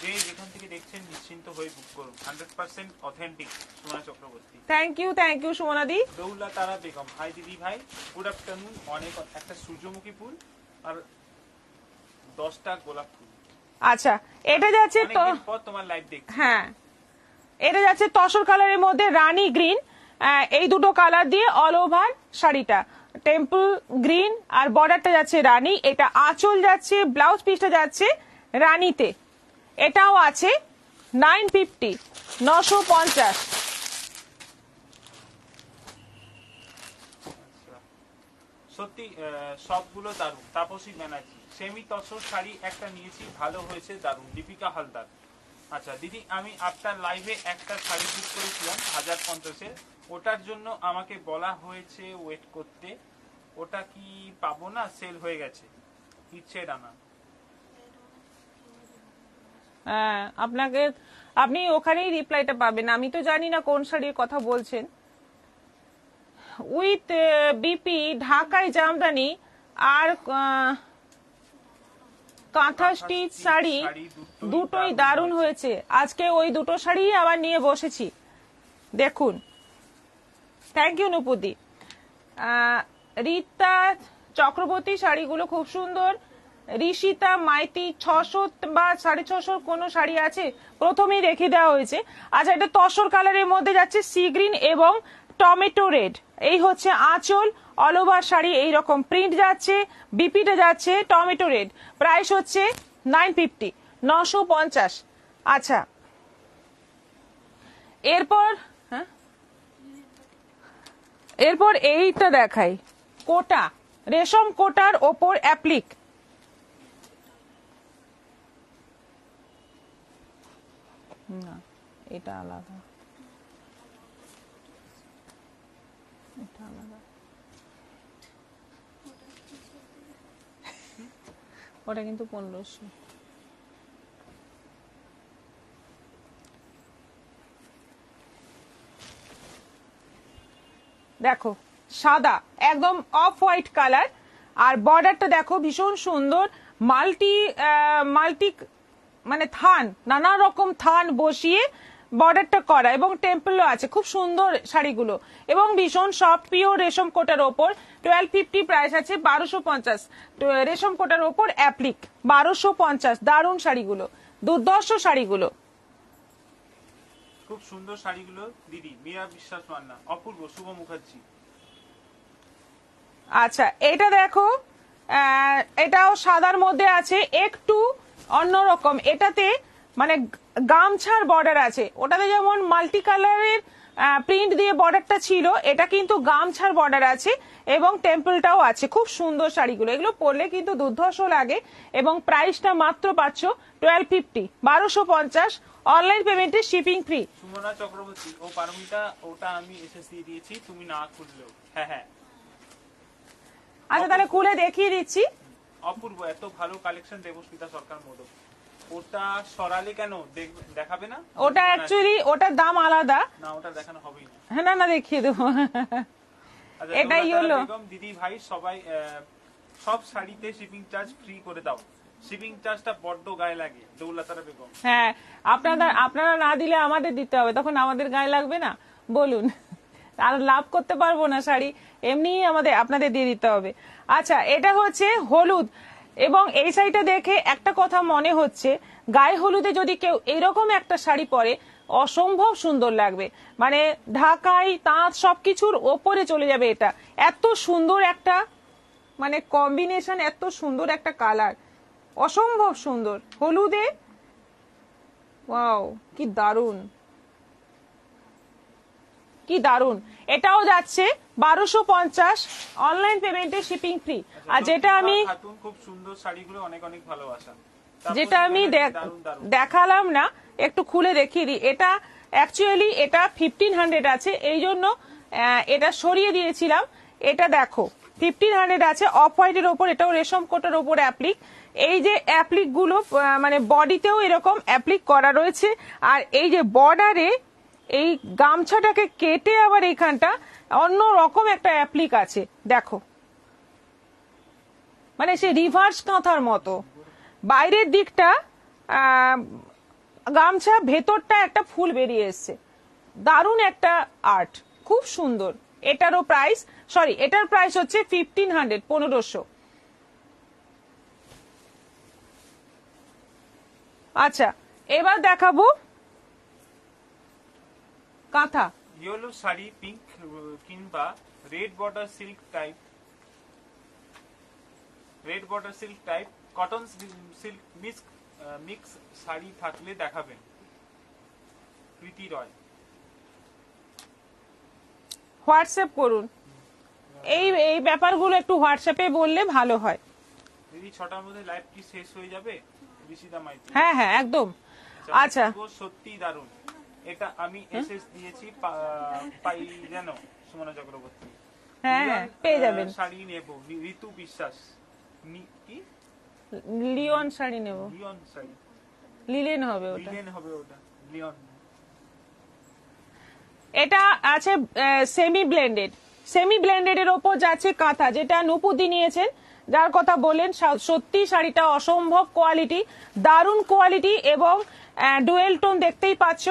যে যেখান থেকে দেখছেন নিশ্চিন্ত হয়ে বুক করুন, 100% authentic Sumana Chakraborty. Thank you সুমনাদি। দৌলা তারা বেগম, হাই দিদি ভাই, গুড আফটারনুন। অনেক একটা সূর্যমুখী ফুল আর 10টা গোলাপ ফুল। আচ্ছা, এটা যাচ্ছে তো অনেকদিন পর তোমার লাইভ দেখছি। হ্যাঁ, এটা যাচ্ছে তসর কালারের মধ্যে রানী গ্রিন। এই দুটো কালার দিয়ে অল ওভার শাড়িটা, টেম্পল গ্রিন আর বর্ডারটা যাচ্ছে রানী। এটা আঁচল যাচ্ছে, ব্লাউজ পিসটা যাচ্ছে রানীতে। এটাও আছে 950, 950। সত্যি সবগুলো দারুণ। তাপসী ব্যানার্জি, সেমি তসর শাড়ি একটা নিয়েছি, ভালো হয়েছে, দারুণ। দীপিকা হালদার। আচ্ছা দিদি, আমি আপনার লাইভে একটা শাড়ি বুক করেছিলাম 1050-এর, ওটার জন্য আমাকে বলা হয়েছে ওয়েট করতে, ওটা কি পাবো না? সেল হয়ে গেছে, ইচ্ছে ডানা। হ্যাঁ, আপনি ওখানেই রিপ্লাইটা পাবেন। আমি তো জানি না কোন শাড়ির কথা বলছেন। উইথ বিপি ঢাকাই জামদানি আর কাঁথা স্টিচ শাড়ি দুটোই দারুণ হয়েছে। আজকে ওই দুটো শাড়ি আবার নিয়ে বসেছি, দেখুন। থ্যাংক ইউ নুপুদি। রীতা চক্রবর্তী, শাড়িগুলো খুব সুন্দর। ঋষিতা মাইতি, 600 বা 650 কোনো শাড়ি আছে, প্রথমেই রেখে দেওয়া হয়েছে। আচ্ছা, এটা তসর কালারের মধ্যে যাচ্ছে সি গ্রিন এবং টমেটো রেড। এই হচ্ছে আঁচল, অল ওভার শাড়ি এইরকম প্রিন্ট যাচ্ছে, বিপিটা যাচ্ছে টমেটো রেড। প্রাইস হচ্ছে 950, 950। আচ্ছা, এরপর এইটা দেখাই, কোটা, রেশম কোটার ওপর অ্যাপ্লিক। না, এটা আলাদা, এটা আলাদা। ওটা কিন্তু 1500। দেখো, সাদা একদম অফ হোয়াইট কালার, আর বর্ডারটা দেখো ভীষণ সুন্দর, মাল্টি মানে থান, নানা রকম থান বসিয়ে বর্ডারটা করা এবং টেম্পলও আছে। খুব সুন্দর শাড়িগুলো এবং ভীষণ সফট পিওর রেশম কোটার ওপর। 1250 প্রাইস আছে, 1250। রেশম কোটার ওপর অ্যাপ্লিক, 1250। দারুণ শাড়িগুলো, দুর্ধর্ষ শাড়িগুলো। খুব সুন্দর শাড়িগুলো দিদি। মীরা বিশ্বাস মান্না, অপূর্ব, শুভ মুখার্জি। আচ্ছা, এটা দেখো, এটাও সাদার মধ্যে আছে, একটু অন্যরকম। এটাতে মানে গামছার বর্ডার আছে, ওটাতে যেমন মাল্টি কালারের প্রিন্ট দিয়ে বর্ডারটা ছিল, এটা কিন্তু গামছার বর্ডার আছে এবং টেম্পলটাও আছে। খুব সুন্দর শাড়িগুলো, এগুলো পরলে কিন্তু দুর্ধর্ষ লাগে। এবং প্রাইসটা মাত্র পাচ্ছ 1250, 1250। অনলাইন পেমেন্টে শিপিং ফ্রি। সুমনা চক্রবর্তী ও পারমিতা, ওটা আমি এসএস দিয়ে দিয়েছি, তুমি না খুললেও। হ্যাঁ হ্যাঁ। আচ্ছা তাহলে খুলে দেখিয়ে দিচ্ছি। অপূর্ব, এত ভালো কালেকশন দেবস্মিতা সরকার মোদক। ওটা সরালে কেন, দেখাবে না? ওটা অ্যাকচুয়ালি ওটার দাম আলাদা। না, ওটা দেখানো হবেই না। হ্যাঁ না, দেখিয়ে দেবো। আচ্ছা, এটাই হলো দিদি ভাই সবাই সব শাড়িতে শিপিং চার্জ ফ্রি করে দাও। শিপিং চার্জটা বড্ড গায়ে লাগে। দৌলতারা বেগম। হ্যাঁ, আপনারা না দিলে আমাদের দিতে হবে, তখন আমাদের গায়ে লাগবে না? বলুন, আর লাভ করতে পারবো না শাড়ি, এমনি আপনাদের দিয়ে দিতে হবে। আচ্ছা, এটা হচ্ছে হলুদ, এবং এই শাড়িটা দেখে একটা কথা মনে হচ্ছে, গায়ে হলুদে যদি কেউ এরকম একটা শাড়ি পরে অসম্ভব সুন্দর লাগবে। মানে ঢাকাই তাঁত সবকিছুর ওপরে চলে যাবে এটা। এত সুন্দর একটা মানে কম্বিনেশন, এত সুন্দর একটা কালার, অসম্ভব সুন্দর হলুদে। ওয়াও, কি দারুন, কি দারুন। এটাও যাচ্ছে 1250, অনলাইন পেমেন্টে শিপিং ফ্রি। আর যেটা আমি খুব সুন্দর শাড়িগুলো অনেক অনেক ভালোবাসা, যেটা আমি দেখালাম না, একটু খুলে দেখিয়ে দিই। এটা অ্যাকচুয়ালি এটা 1500 আছে, এই জন্য এটা সরিয়ে দিয়েছিলাম। এটা দেখো 1500 আছে, অফ হোয়াইটের ওপর, এটাও রেশম কোটার ওপর অ্যাপ্লিক। এই যে অ্যাপ্লিক গুলো মানে বডিতেও এরকম অ্যাপ্লিক করা রয়েছে, আর এই যে বর্ডারে এই গামছাটাকে কেটে আবার এইখানটা অন্য রকম একটা অ্যাপ্লিক আছে, দেখো, মানে সে রিভার্স কাঁথার মতো। বাইরের দিকটা গামছা, ভেতরটা একটা ফুল বেরিয়ে এসছে, দারুণ একটা আর্ট, খুব সুন্দর। এটার প্রাইস হচ্ছে 1500, 1500। আচ্ছা, এবার দেখাবো কাঁথা। ইয়েলো শাড়ি, পিঙ্ক কিংবা red border silk type, cotton silk mix sari থাকলে দেখাবেন। প্রীতি রয়। হোয়াটসঅ্যাপ করুন, এই ব্যাপারগুলো একটু হোয়াটসঅ্যাপে বললে ভালো হয়। দিদি 6টার মধ্যে লাইভ কি শেষ হয়ে যাবে? ঋষিতা মাইতি। হ্যাঁ হ্যাঁ, একদম। আচ্ছা, সত্যি দারুণ। এটা আমি এসএস দিয়েছি, পাই যেন সুমনা চক্রবর্তী। হ্যাঁ হ্যাঁ, পেয়ে যাবেন। শাড়ি নেব, ঋতু বিশ্বাস। কি লিওন শাড়ি নেব? লিওন শাড়ি, লিলেন হবে ওটা, লিলেন হবে ওটা, লিওন। এটা আছে সেমি ব্লেন্ডেড এর ওপর যাচ্ছে কাঁথা, যেটা নুপুদি নিয়েছেন, যার কথা বলেন। সত্যি শাড়িটা অসম্ভব কোয়ালিটি, দারুণ কোয়ালিটি, এবং ডুয়েল টোন দেখতেই পাচ্ছ।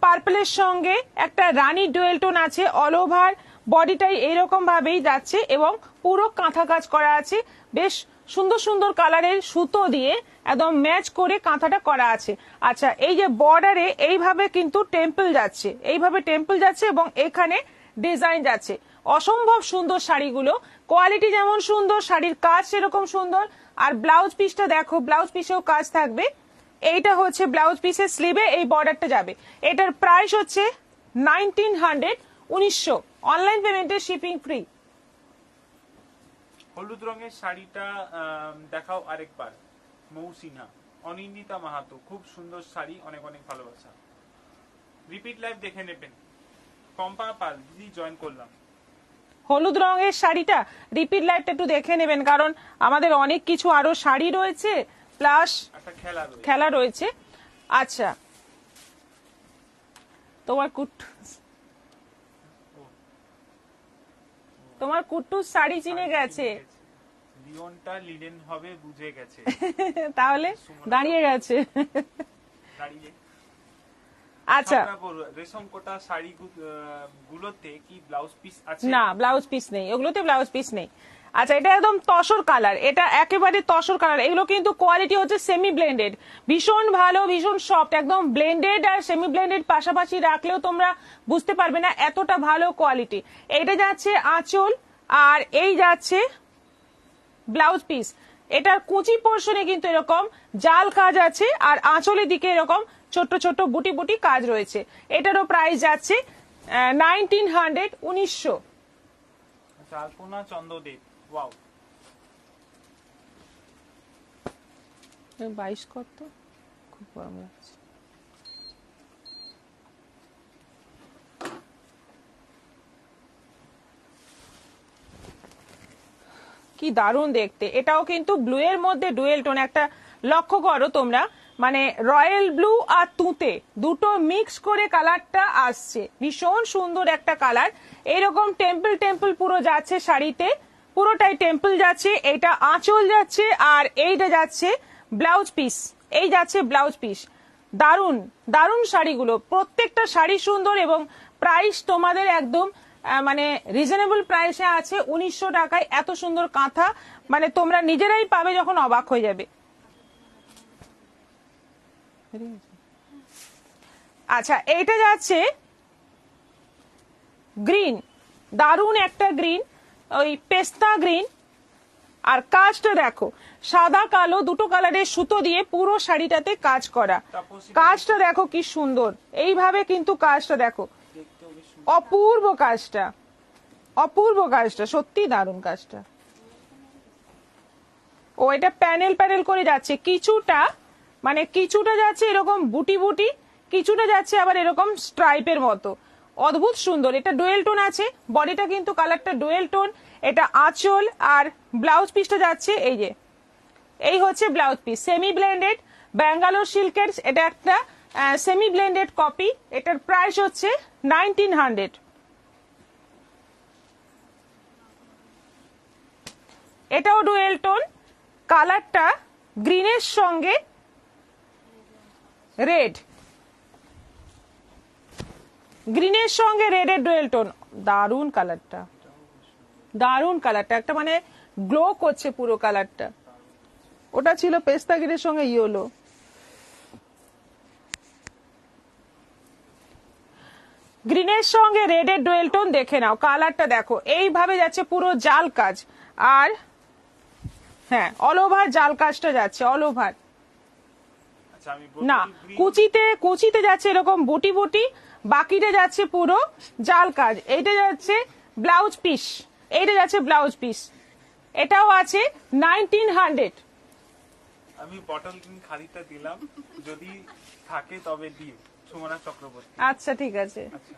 পার্পলের সঙ্গে একটা রানী ডুয়েল টোন আছে, অল ওভার বডিটাই এইরকম ভাবেই যাচ্ছে, এবং পুরো কাঁথা কাজ করা আছে। বেশ সুন্দর সুন্দর কালারের সুতো দিয়ে একদম ম্যাচ করে কাঁথাটা করা আছে। আচ্ছা, এই যে বর্ডারে এইভাবে কিন্তু টেম্পল যাচ্ছে, এবং এখানে ডিজাইন যাচ্ছে। অসম্ভব সুন্দর শাড়িগুলো, কোয়ালিটি যেমন সুন্দর, শাড়ির কাজ সেরকম সুন্দর। আর ব্লাউজ পিসটা দেখো, ব্লাউজ পিসেও কাজ থাকবে। এইটা হচ্ছে ব্লাউজ পিসের স্লিভে এই বর্ডারটা যাবে। এটার প্রাইস হচ্ছে 1900, 1900, অনলাইন পেমেন্টে শিপিং ফ্রি। হলুদ রঙের শাড়িটা দেখাও আরেকবার। মৌসিনা, অনিন্দিতা মাহাতো, খুব সুন্দর শাড়ি, অনেক অনেক ভালোবাসা। রিপিট লাইভ দেখে নেবেন। পম্পা পাল, দিদি জয়েন করলাম। হলুদ রঙের শাড়িটা রিপিট লাইভটা একটু দেখে নেবেন, কারণ আমাদের অনেক কিছু আরো শাড়ি রয়েছে, প্লাস একটা খেলা রয়েছে। আচ্ছা, তোমার কুট্টুস শাড়ি চিনে গেছে, লিওনটা লিলেন হবে বুঝে গেছে। তাহলে দাঁড়িয়ে গেছে। আচ্ছা, রেশম কোটা শাড়ি গুলোতে কি ব্লাউজ পিস আছে? না, ব্লাউজ পিস নেই, ওগুলোতে ব্লাউজ পিস নেই। আচ্ছা, এটা একদম তসর কালার, এটা একেবারে তসর কালার। এগুলো কিন্তু কোয়ালিটি হচ্ছে সেমি ব্লেন্ডেড, ভীষণ ভালো, ভীষণ সফট, একদম ব্লেন্ডেড আর সেমি ব্লেন্ডেড পাশাপাশি রাখলেও তোমরা বুঝতে পারবে না এতটা ভালো কোয়ালিটি। এইটা যাচ্ছে আঁচল, আর এই যাচ্ছে ব্লাউজ পিস। এটার কুচি পোর্শনে কিন্তু এরকম জাল কাজ আছে, আর আঁচলের দিকে এরকম ছোট্ট ছোট্ট বুটি বুটি কাজ রয়েছে। এটারও প্রাইস যাচ্ছে 1900 1900। আচ্ছা আলপনা চন্দ্রদেব, ওয়াও। 22 কত, খুব গরম লাগছে। কি দারুণ দেখতে, এটাও কিন্তু ব্লু এর মধ্যে ডুয়েল টোন। একটা লক্ষ্য করো তোমরা, মানে রয়্যাল ব্লু আর তুঁতে দুটো মিক্স করে কালারটা আসছে, ভীষণ সুন্দর একটা কালার। এরকম টেম্পল টেম্পল পুরো যাচ্ছে শাড়িতে, পুরোটাই টেম্পল যাচ্ছে। এটা আঁচল যাচ্ছে আর এইটা যাচ্ছে ব্লাউজ পিস, এই যাচ্ছে ব্লাউজ পিস। দারুণ দারুণ শাড়িগুলো, প্রত্যেকটা শাড়ি সুন্দর এবং প্রাইস তোমাদের একদম মানে রিজনেবল প্রাইসে আছে। 1900 টাকায় এত সুন্দর কাঁথা, মানে তোমরা নিজেরাই পাবে যখন অবাক হয়ে যাবে। আচ্ছা এইটা যাচ্ছে গ্রিন, দারুণ একটা গ্রিন, ওই পেস্তা গ্রিন। আর কাজটা দেখো, সাদা কালো দুটো কালারের সুতো দিয়ে পুরো শাড়িটাতে কাজ করা। কাজটা দেখো কি সুন্দর, এইভাবে কিন্তু কাজটা দেখো, অপূর্ব কাজটা, অপূর্ব কাজটা, সত্যি দারুণ কাজটা। ও এটা প্যানেল প্যানেল করে যাচ্ছে, কিছুটা মানে কিছুটা যাচ্ছে এরকম বুটি বুটি, কিছুটা যাচ্ছে আবার এরকম স্ট্রাইপের মতো, অদ্ভুত সুন্দর। এটা ডুয়েল টোন আছে, বডিটা কিন্তু কালারটা ডুয়েল টোন। এটা আঁচল আর ব্লাউজ পিসটা যাচ্ছে এই যে, এই হচ্ছে blouse piece, semi blended Bangalore সিল্কের। এটা একটা সেমি ব্লেন্ডেড কপি। এটার প্রাইস হচ্ছে 1900। এটাও ডুয়েল টোন, কালারটা গ্রিনের সঙ্গে রেড, গ্রিনের সঙ্গে রেডের ডুয়েল টোন। দারুণ কালারটা, দারুণ কালারটা, একটা মানে গ্লো করছে পুরো কালারটা। ওটা ছিল পেস্তা গ্রিনের সঙ্গে ইয়েলো। গ্রিনের সঙ্গে রেডের ডুয়েল টোন, দেখে নাও কালারটা দেখো, এইভাবে যাচ্ছে পুরো জাল কাজ। আর হ্যাঁ অল ওভার জাল কাজটা যাচ্ছে, অল ওভার না, কুচিতে কুচিতে যাচ্ছে এরকম বুটি বুটি, বাকিটা যাচ্ছে পুরো জাল কাজ। এইটা যাচ্ছে ব্লাউজ পিস, এইটা যাচ্ছে ব্লাউজ পিস। এটাও আছে 1900। আমি বটল গ্রিন খালিটা দিলাম, যদি থাকে তবে দিও। সুমনা চক্রবর্তী। আচ্ছা ঠিক আছে। আচ্ছা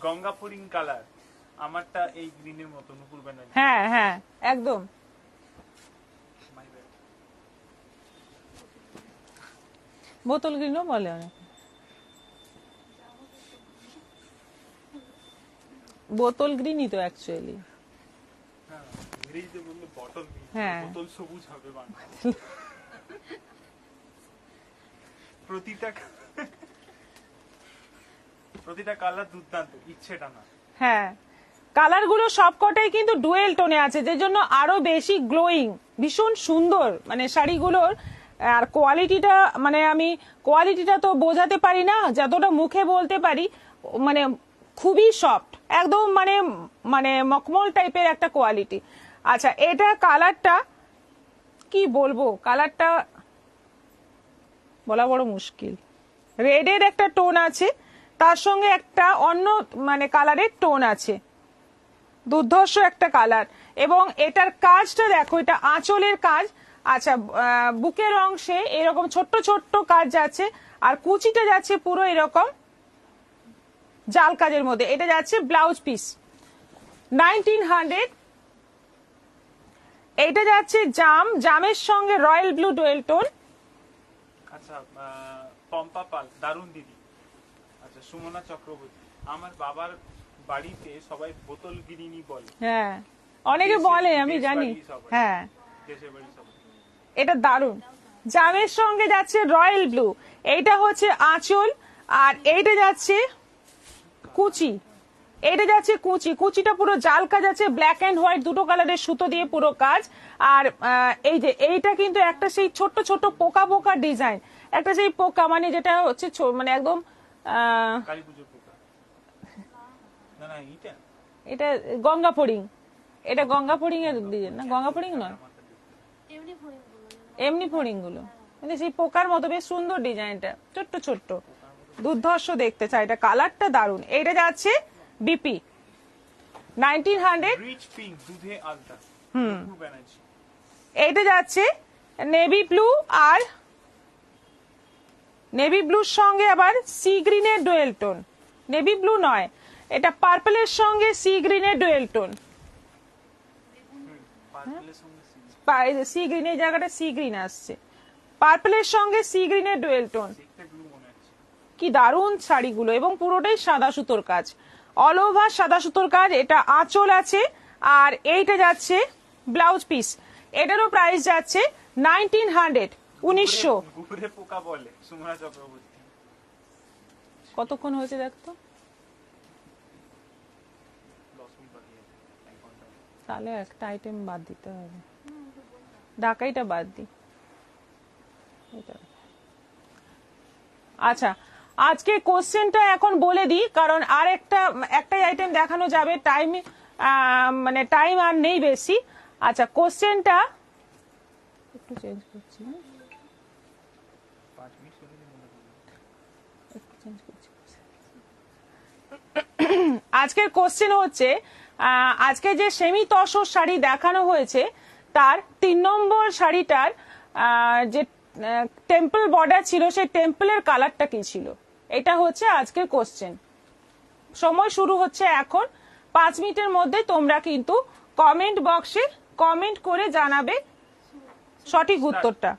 গঙ্গাপুরিং কালার, আমারটা এই গ্রিনের মতো, নুপুর ব্যানার্জি। হ্যাঁ হ্যাঁ একদম। বোতল গ্রিনও বলে অনেক, বোতল গ্রিনই তো অ্যাকচুয়ালি। হ্যাঁ ইংরেজিতে বললে বটল গ্রিন, হ্যাঁ। বোতল সবুজ হবে বাংলা। প্রতিটা কালার দুর্দান্ত, ইচ্ছেটা না। হ্যাঁ কালার গুলো সবকটাই কিন্তু ডুয়েল টোনে আছে, যে জন্য আরো বেশি গ্লোয়িং, ভীষণ সুন্দর মানে শাড়িগুলোর। আর কোয়ালিটিটা, মানে আমি কোয়ালিটিটা তো বোঝাতে পারি না, যতটা মুখে বলতে পারি, মানে খুবই সফট একদম, মানে মানে মখমল টাইপের একটা কোয়ালিটি। আচ্ছা এটা কালারটা কি বলবো, কালারটা বলা বড় মুশকিল। রেডের একটা টোন আছে, তার সঙ্গে একটা অন্য মানে কালারের টোন আছে, দুর্ধর্ষ একটা কালার। এবং এটার কাজটা দেখো, এটা আঁচলের কাজ। আচ্ছা বুকের অংশে এরকম ছোট্ট ছোট্ট কাজ যাচ্ছে, আর কুচিটা যাচ্ছে পুরো এরকম জাল কাজের মধ্যে। এটা যাচ্ছে ব্লাউজ পিস 1900। এটা যাচ্ছে জাম, জামের সঙ্গে রয়্যাল ব্লু ডুয়েল টোন। আচ্ছা পম্পা পাল, দারুণ দিদি। আচ্ছা সুমনা চক্রবর্তী, আমার বাবার বাড়িতে সবাই বোতল গ্রিনই বলে। হ্যাঁ অনেকে বলে, আমি জানি। হ্যাঁ দেশের বাড়ি সবাই। এটা দারুণ, জামের সঙ্গে যাচ্ছে রয়্যাল ব্লু। এইটা হচ্ছে আঁচল, আর এইটা যাচ্ছে কুচি, এইটা যাচ্ছে কুচি। কুচিটা পুরো জাল কাজ আছে, ব্ল্যাক এন্ড হোয়াইট দুটো কালারের সুতো দিয়ে পুরো কাজ। আর এই যে এইটা কিন্তু একটা সেই ছোট্ট ছোট্ট পোকা পোকা ডিজাইন, একটা সেই পোকা মানে যেটা হচ্ছে মানে একদম কালী পুজোর পোকা। না না এইটা, এটা গঙ্গা ফড়িং, এটা গঙ্গা ফড়িং এর ডিজাইন না, গঙ্গা ফড়িং নয়, এমনি ফড়িং গুলো, মানে সেই পোকার মতো বেশ সুন্দর ডিজাইনটা, ছোট্ট ছোট্ট। দুর্ধর্ষ দেখতে চাই, এটা কালারটা দারুন। এটা যাচ্ছে বিপি 1900। রিচ পিঙ্ক দুধে আলতা নূপুর ব্যানার্জি। এইটা যাচ্ছে নেভি ব্লু, আর নেভি ব্লুর সঙ্গে আবার সি গ্রিনের ডুয়েল টোন। নেভি ব্লু নয়, এটা পার্পলের সঙ্গে সি গ্রিনের ডুয়েল টোন। পার্পলের সঙ্গে সি গ্রিনের জায়গাটা সি গ্রিন আসছে, পার্পলের সঙ্গে সি গ্রিনের ডুয়েল টোন। দেখতে ব্লু মনে হচ্ছে। কি দারুণ শাড়িগুলো, এবং পুরোটাই সাদা সুতোর কাজ, অল ওভার সাদা সুতোর কাজ। এটা আঁচল আছে, আর এইটা যাচ্ছে ব্লাউজ পিস। এটারও প্রাইস যাচ্ছে 1900, 1900। গুড়ে পোকা বলে সুমনা চক্রবর্তী। কতক্ষণ হয়েছে দেখতো, 10 মিনিট বাকি আছে, 1 ঘন্টা। তাহলে একটা আইটেম বাদ দিতে হবে, ঢাকাইটা বাদ দি। এটা। আচ্ছা, আজকে কোশ্চেনটা এখন বলে দিই, কারণ আর একটাই আইটেম দেখানো যাবে, মানে টাইম আর নেই বেশি। আচ্ছা, কোশ্চেনটা একটু চেঞ্জ করছি, 5 মিনিট চলে গেলে একটু চেঞ্জ করছি। আজকের কোশ্চেন হচ্ছে, আজকে যে সেমি তসর শাড়ি দেখানো হয়েছে তার 3 নম্বর শাড়িটার যে টেম্পল বর্ডার ছিল, সেই টেম্পলের কালারটা কি ছিল, এটা হচ্ছে আজকের কোশ্চেন। সময় শুরু হচ্ছে এখন, 5 মিনিটের মধ্যে তোমরা কিন্তু কমেন্ট বক্সে কমেন্ট করে জানাবে সঠিক উত্তরটা।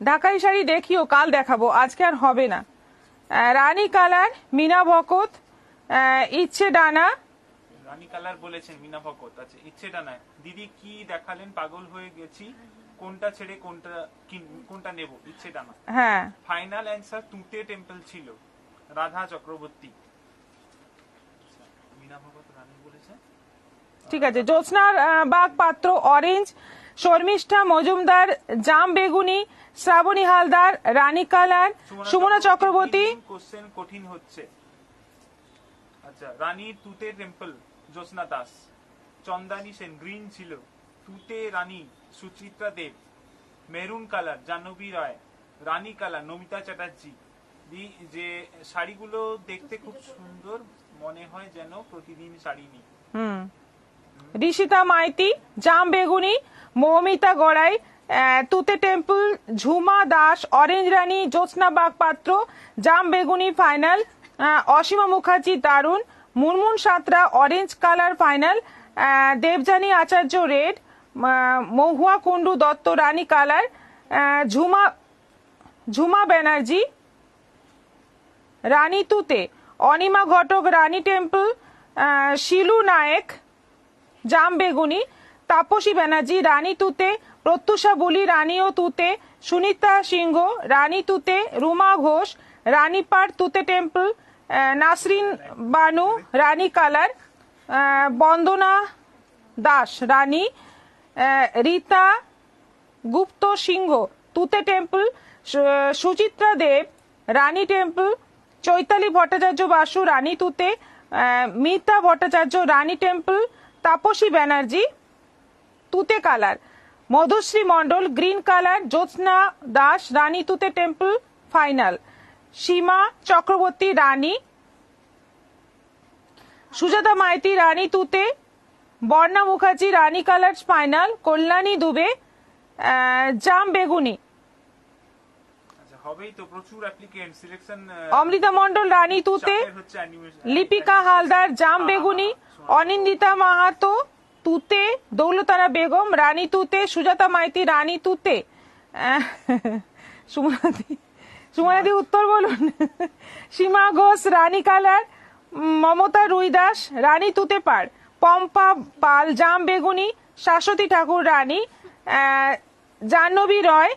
ঢাকাই শাড়ি দেখিও, কাল দেখাবো, আজকে আর হবে না। রানী কালার, মিনা ভকত, ইচ্ছে ডানা। রানী কালার বলেছেন মিনা ভকত। আচ্ছা, ইচ্ছেটা নাই দিদি কি দেখালেন, পাগল হয়ে গেছি, কোনটা ছেড়ে কোনটা নেব, ইচ্ছেটা না। হ্যাঁ, ফাইনাল অ্যান্সার তুতে টেম্পল ছিল, রাধা চক্রবর্তী। আচ্ছা, মিনা ভকত রানী বলেছে। ঠিক আছে। জ্যোৎস্নার বাগ পাত্র অরেঞ্জ, শর্মিষ্ঠা মজুমদার জাম বেগুনি, শ্রাবণী হালদার রানী কালার, সুমনা চক্রবর্তী। কোশ্চেন কঠিন হচ্ছে। আচ্ছা, রানী তুতে টেম্পল জ্যোৎস্না দাস, চন্দানী সেন গ্রিন ছিল, তুতে রানী সুচিত্রা দেব, মেরুন কালার জাহ্নবী রায়, রানী কালার নমিতা চ্যাটার্জি। যে শাড়িগুলো দেখতে খুব সুন্দর, মনে হয় যেন প্রতিদিন শাড়ি নিই। ঋষিতা মাইতি জাম বেগুনি, মৌমিতা গড়াই, তুতে টেম্পল, ঝুমা দাস অরেঞ্জ রানী, জ্যোৎস্না বাগ পাত্র জাম বেগুনি ফাইনাল, অসীমা মুখার্জি দারুন, Munmun Santra orange colour final, Debjani Acharya red, Mahua Kundu Dutta রানী কালার, ঝুমা ব্যানার্জি রানী তুতে, অনিমা ঘটক রানী টেম্পল, শিলু নায়েক জাম বেগুনি, তাপসী ব্যানার্জি রানী তুতে, প্রত্যুষা বুলি রানী ও তুতে, সুনিতা সিংহ রানী তুতে, রুমা ঘোষ রানী পাট তুতে টেম্পল, নাসরিন বানু রানী কালার, বন্দনা দাস রানী, রীতা গুপ্ত সিংহ তুতে টেম্পল, সুচিত্রা দেব রানী টেম্পল, চৈতালি ভট্টাচার্য বাসু রানী তুতে, মিতা ভট্টাচার্য রানী টেম্পল, তাপসী ব্যানার্জি তুতে colour, Madhushree Mondal green colour, Jyotsna Das রানী তুতে টেম্পল ফাইনাল, সীমা চক্রবর্তী রানী, সুজাতা মাইতি রানী তুতে, বর্ণা মুখার্জি রানী কালার ফাইনাল, কল্যাণী দুবে জাম বেগুনি। আচ্ছা, হবেই তো, প্রচুর অ্যাপ্লিকেন্ট সিলেকশন। অমৃতা মন্ডল রানী তুতে, লিপিকা হালদার জাম বেগুনি, অনিন্দিতা মাহাতো তুতে, দৌলতারা বেগম রানী তুতে, সুজাতা মাইতি রানী তুতে, সুমনাদি উত্তর বলুন। সীমা ঘোষ রানী কালার, মমতা রুইদাস রানী তুতে পার, পম্পা পাল জাম বেগুনি, শাশ্বতী ঠাকুর রানী, Jahnavi Roy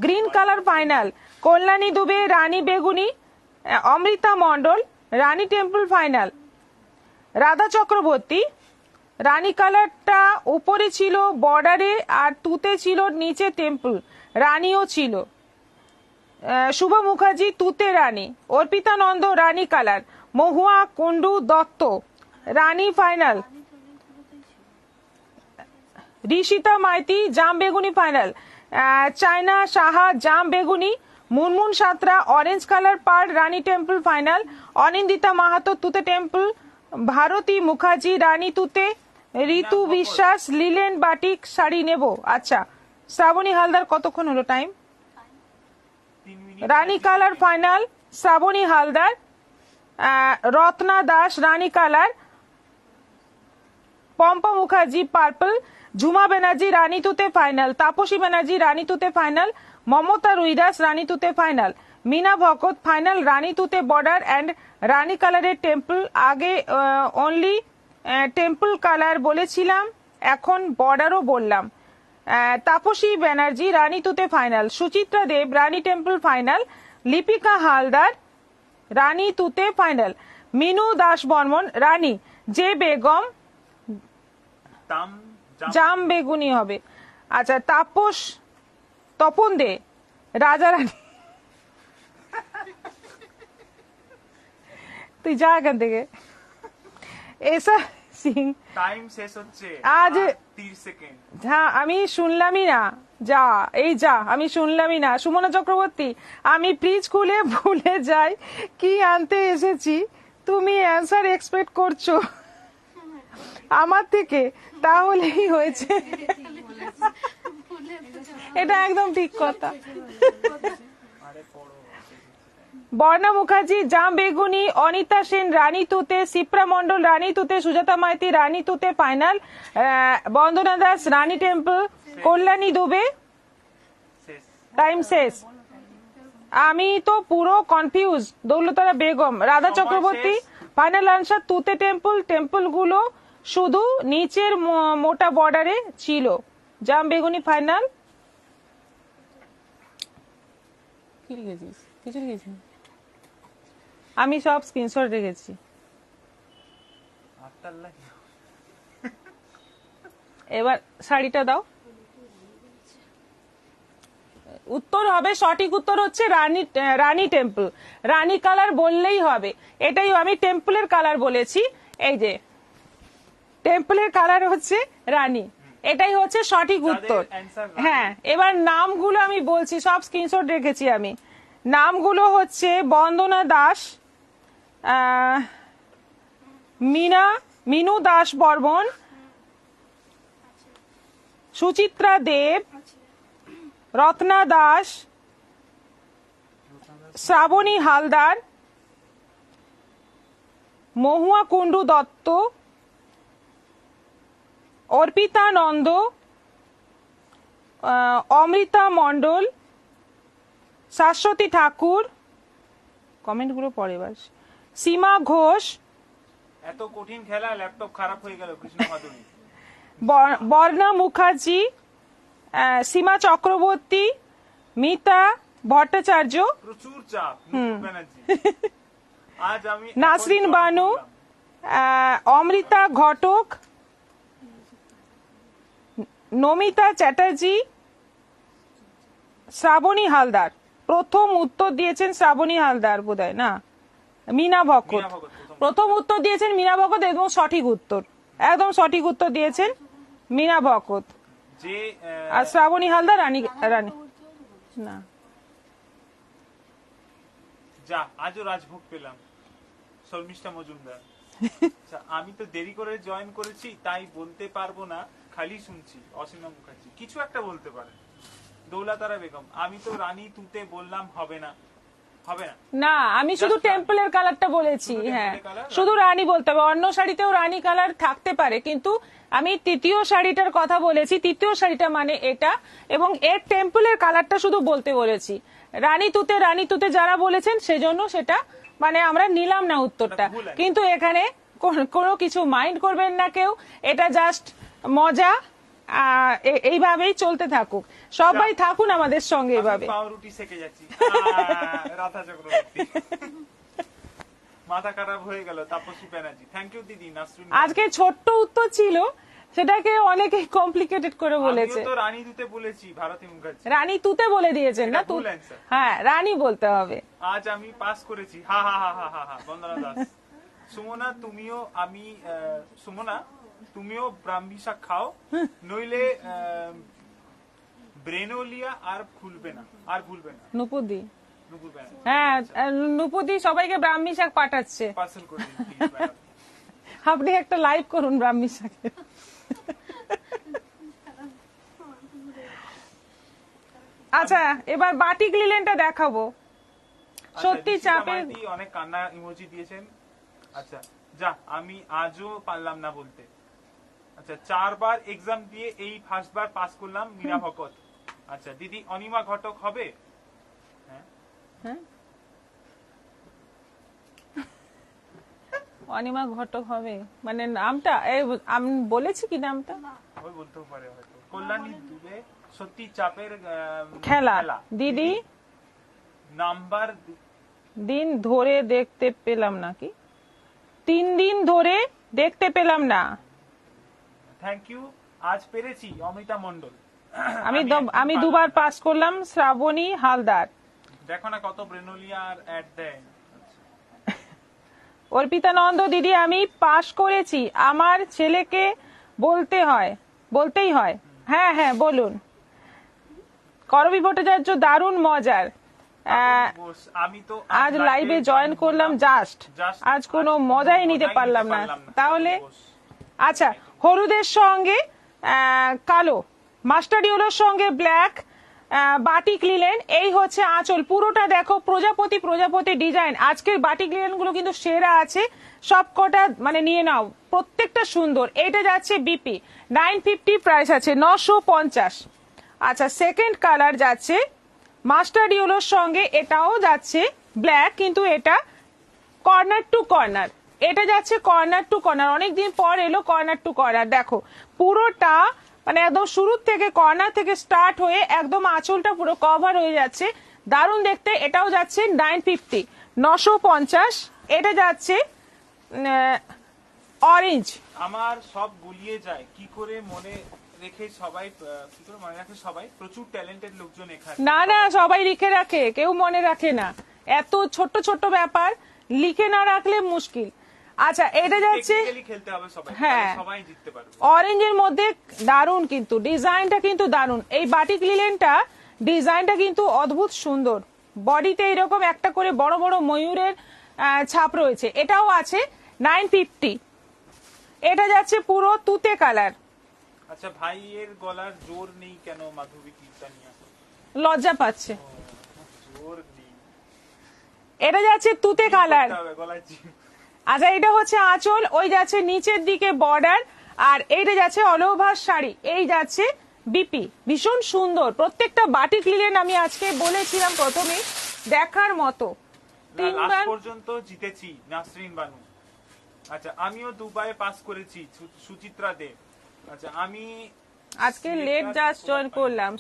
green colour final, Kalyani Dubey রানী বেগুনি, অমৃতা মন্ডল রানী টেম্পল ফাইনাল, রাধা চক্রবর্তী রানী কালারটা উপরে ছিল বর্ডারে, আর তুতে ছিল নিচে টেম্পল, রানীও ছিল, শুভ মুখার্জি তুতে রানী, অর্পিতা নন্দ রানী কালার, মহুয়া কুন্ডু দত্ত রানী ফাইনাল, ঋষিতা মাইতি জাম বেগুনি ফাইনাল, চায়না সাহা জাম বেগুনি, মুনমুন সাঁতরা অরেঞ্জ কালার পার রানী টেম্পল ফাইনাল। অনিন্দিতা মাহাতো তুতে টেম্পল। ভারতী মুখার্জি রানী তুতে। ঋতু বিশ্বাস লিলেন বাটিক শাড়ি নেব। আচ্ছা, শ্রাবণী হালদার কতক্ষণ হলো টাইম? 3 মিনিট রানী কালার ফাইনাল শ্রাবণী হালদার। রত্না দাস রানী কালার। পম্পা মুখার্জি পার্পল। ঝুমা ব্যানার্জি রানী তুতে ফাইনাল। তাপসী ব্যানার্জি রানী তুতে ফাইনাল। মমতা রুইদাস রানী তুতে ফাইনাল। মিনা ভকত ফাইনাল রানী তুতে বর্ডার অ্যান্ড রানী কালারের টেম্পল। আগে অনলি টেম্পল কালার বলেছিলাম, এখন বর্ডারও বললাম। তাপসী ব্যানার্জি রানী তুতে ফাইনাল। সুচিত্রা দেব রানী টেম্পল ফাইনাল। লিপিকা হালদার রানী তুতে ফাইনাল। মিনু দাস বর্মন রানী। জে বেগম তাম জাম বেগুনি হবে। আচ্ছা, তাপস তপন দে রাজা রানী। তুই যা এখান থেকে। এসা সিং টাইম শেষ হচ্ছে আজ 30 সেকেন্ড। হ্যাঁ, আমি শুনলামই না। যা, এই যা, আমি শুনলামই না। সুমনা চক্রবর্তী, আমি প্লিজ খুলে ভুলে যাই কি আনতে এসেছি। তুমি অ্যান্সার এক্সপেক্ট করছো আমার থেকে, তাহলেই হয়েছে। এটা একদম ঠিক কথা। আরে পড়ো। বর্ণা মুখার্জি জাম বেগুনি। অনিতা সেন রানী তুতে। সিপ্রা মন্ডল রানী তুতে। সুজাতা মাইতি রানী তুতে ফাইনাল। বন্দনা দাস রানী টেম্পল। কল্যাণী দুবে শেষ। টাইম শেষ। আমি তো পুরো কনফিউজ। দৌলতরা বেগম রাধা সময় চক্রবর্তী শেষ। ফাইনাল আনসার তুতে টেম্পল। টেম্পল গুলো শুধু নিচের মোটা বর্ডারে ছিল। জাম বেগুনি ফাইনাল। কি লিখেছিস? কিছু লিখেছিস? আমি সব স্ক্রিনশট রেখেছি। আত্মাল্লাহ। এবার শাড়িটা দাও। উত্তর হবে, সঠিক উত্তর হচ্ছে রানী টেম্পল। রানী কালার বললেই হবে। এটাই আমি টেম্পলের কালার বলেছি। এই যে টেম্পলের কালার হচ্ছে রানী, এটাই হচ্ছে সঠিক উত্তর। যাদের answer রানী। হ্যাঁ, এবার নামগুলো আমি বলছি, সব স্ক্রিনশট রেখেছি আমি। নামগুলো হচ্ছে বন্দনা দাস, মিনু দাস বর্মন, সুচিত্রা দেব, রত্না দাস, শ্রাবণী হালদার, মহুয়া কুণ্ডু দত্ত, অর্পিতা নন্দ, অমৃতা মণ্ডল, শাশ্বতী ঠাকুর, কমেন্টগুলো পরে বাস, সীমা ঘোষ, এত কঠিন খেলা, ল্যাপটপ খারাপ হয়ে গেল কৃষ্ণ মাধুরী। বর্ণা মুখার্জি, সীমা চক্রবর্তী, মিতা ভট্টাচার্য, প্রচুর চাপ। মুকুল ব্যানার্জি। আজ আমি নাসরিন এখন বানু, বললাম। অমৃতা ঘটক, নমিতা চ্যাটার্জি, শ্রাবণী হালদার। প্রথম উত্তর দিয়েছেন শ্রাবণী হালদার বোধহয়, না মিনা ভকত। মিনা ভকত প্রথম উত্তর দিয়েছেন মিনা ভকত, এবং সঠিক উত্তর, একদম সঠিক উত্তর দিয়েছেন মিনা ভকত। যে আর শ্রাবণী হালদার রানী না। যা, আজও রাজভোগ পেলাম। শর্মিষ্ঠা মজুমদার। আচ্ছা, আমি তো দেরি করে জয়েন করেছি, তাই বলতে পারবো না, খালি শুনছি। অসীমা মুখার্জি কিছু একটা বলতে পারে। দৌলতারা বেগম, আমি তো রানী তুতে বললাম, হবে না, হবে না। না, আমি শুধু Just টেম্পলের কালারটা বলেছি। শুধু হ্যাঁ, temple এর colour, শুধু রানী বলতে হবে। অন্য শাড়িতেও রানী কালার থাকতে পারে, কিন্তু আমি তৃতীয় শাড়িটার কথা বলেছি। তৃতীয় শাড়িটা মানে এটা, এবং এর টেম্পলের কালারটা শুধু বলতে বলেছি। রানী তুতে যারা বলেছেন সেজন্য সেটা মানে আমরা নিলাম না উত্তরটা। ভুল আছে। কিন্তু এখানে কোনো কিছু মাইন্ড করবেন না কেউ, এটা জাস্ট মজা। এইভাবেই চলতে থাকুক, সবাই থাকুন আমাদের সঙ্গে এইভাবে। আমি পাউরুটি সেকে যাচ্ছি। রাধা চক্রবর্তী। মাথা খারাপ হয়ে গেল। তাপসী ব্যানার্জি, থ্যাংক ইউ দিদি। নাসরিন বানু। আজকে ছোট্ট উত্তর ছিল, সেটাকে অনেকেই কমপ্লিকেটেড করে বলেছে। আমিও তো রানী দুতে বলেছি, ভারতী মুখার্জি। রানী তুতে বলে দিয়েছেন না, এটা ভুল answer। হ্যাঁ, রানী বলতে হবে। আজ আমি পাস করেছি। হা হা হা হা হা হা। বন্দনা দাস। সুমনা, তুমিও সুমনা তুমিও ব্রাহ্মী শাক খাও, নইলে ব্রেনোলিয়া আর ভুলবে না, আর ভুলবে না। নুপুদি, নুপুর ব্যানার্জি হ্যাঁ নুপুদি সবাইকে ব্রাহ্মী শাক পাঠাচ্ছে। পার্সেল করে দিন please, ম্যাডাম। আপনি একটা লাইভ করুন ব্রাহ্মী শাকে। আচ্ছা এবার বাটিক লিলেনটা দেখাবো। সত্যি আচ্ছা, চাপের ঋষিতা মাইতি অনেক কান্না ইমোজি দিয়েছেন। আচ্ছা যা, আমি আজও পারলাম না বলতে। আচ্ছা 4 বার এক্সাম দিয়ে এই ফার্স্ট বার পাস করলাম, মীরা ভকত। আচ্ছা দিদি অনিমা ঘটক হবে? হ্যাঁ হ্যাঁ? অনিমা ঘটক হবে মানে নামটা আমি বলেছি কি নামটা? ওই বলতেও পারে হয়তো। কল্যাণী দুবে সত্যি চাপের খেলা দিদি নাম্বার দিন ধরে দেখতে পেলাম না, কি 3 দিন ধরে দেখতে পেলাম না। থ্যাংক ইউ, আজ পেরেছি অমিতা মন্ডল। আমি দুবার পাস করলাম, শ্রাবণী হালদার। দেখো না কত ব্রেনোলিয়া আর অ্যাড দেয়। অর্পিতা নন্দ দিদি আমি পাস করেছি, আমার ছেলেকে বলতেই হয়। হ্যাঁ হ্যাঁ বলুন। করবী ভট্টাচার্য দারুণ মজার। আমি তো আজ লাইভে জয়েন করলাম জাস্ট, আজ কোনো মজাই নিতে পারলাম না। তাহলে আচ্ছা হলুদের সঙ্গে কালো, মাস্টার্ড ইয়েলোর সঙ্গে ব্ল্যাক, বাটিক লিলেন, এই হচ্ছে আঁচল। পুরোটা দেখো প্রজাপতি ডিজাইন। আজকের বাটিক লিলেন গুলো কিন্তু সেরা আছে, সব কটা মানে নিয়ে নাও, প্রত্যেকটা সুন্দর। এটা যাচ্ছে বিপি 950, প্রাইস আছে 950। আচ্ছা সেকেন্ড কালার যাচ্ছে মাস্টার্ড ইয়েলোর সঙ্গে, এটাও যাচ্ছে ব্ল্যাক, কিন্তু এটা কর্নার টু কর্নার, এটা যাচ্ছে কর্নার টু কর্নার। অনেকদিন পর এলো কর্নার টু কর্নার। দেখো পুরোটা মানে একদম শুরু থেকে কর্নার থেকে স্টার্ট হয়ে একদম আঁচলটা পুরো কভার হয়ে যাচ্ছে, দারুণ দেখতে। এটাও যাচ্ছে 950, 950। এটা যাচ্ছে অরেঞ্জ। আমার সব গুলিয়ে যায়, কি করে মনে রাখে সবাই, প্রচুর ট্যালেন্টেড লোকজন এখানে। না সবাই লিখে রাখে, কেউ মনে রাখে না, এত ছোট ছোট ব্যাপার লিখে না রাখলে মুশকিল। আচ্ছা এটা যাচ্ছে খেলতে হবে সবাই, হ্যাঁ সবাই জিততে পারবে। অরেঞ্জের মধ্যে দারুণ, কিন্তু ডিজাইনটা কিন্তু দারুণ। এই বাটিক লিলেনটা ডিজাইনটা কিন্তু অদ্ভুত সুন্দর, বডিতে এরকম একটা করে বড় বড় ময়ূরের ছাপ রয়েছে। এটাও আছে 950। এটা যাচ্ছে পুরো তুতে কালার। আচ্ছা ভাইয়ের গলার জোর নেই কেন মাধবী কীর্তনিয়া? লজ্জা পাচ্ছে। জোর নেই। এটা যাচ্ছে তুতে কালার। গলায় জিভ। আচ্ছা এটা হচ্ছে আঁচল, ওই যাচ্ছে নিচের দিকে বর্ডার, আর এইটা যাচ্ছে অল ওভার শাড়ি, এই যাচ্ছে বিপি। ভীষণ সুন্দর প্রত্যেকটা বাটিক লিলেন। আমি আজকে বলেছিলাম প্রথমেই দেখার মতো। লাস্ট পর্যন্ত জিতেছি নাসরিন বানু। আচ্ছা আমিও দুবারে পাস করেছি, সুচিত্রা দে। আচ্ছা আমি আজকে লেট জাস্ট জয়েন করলাম,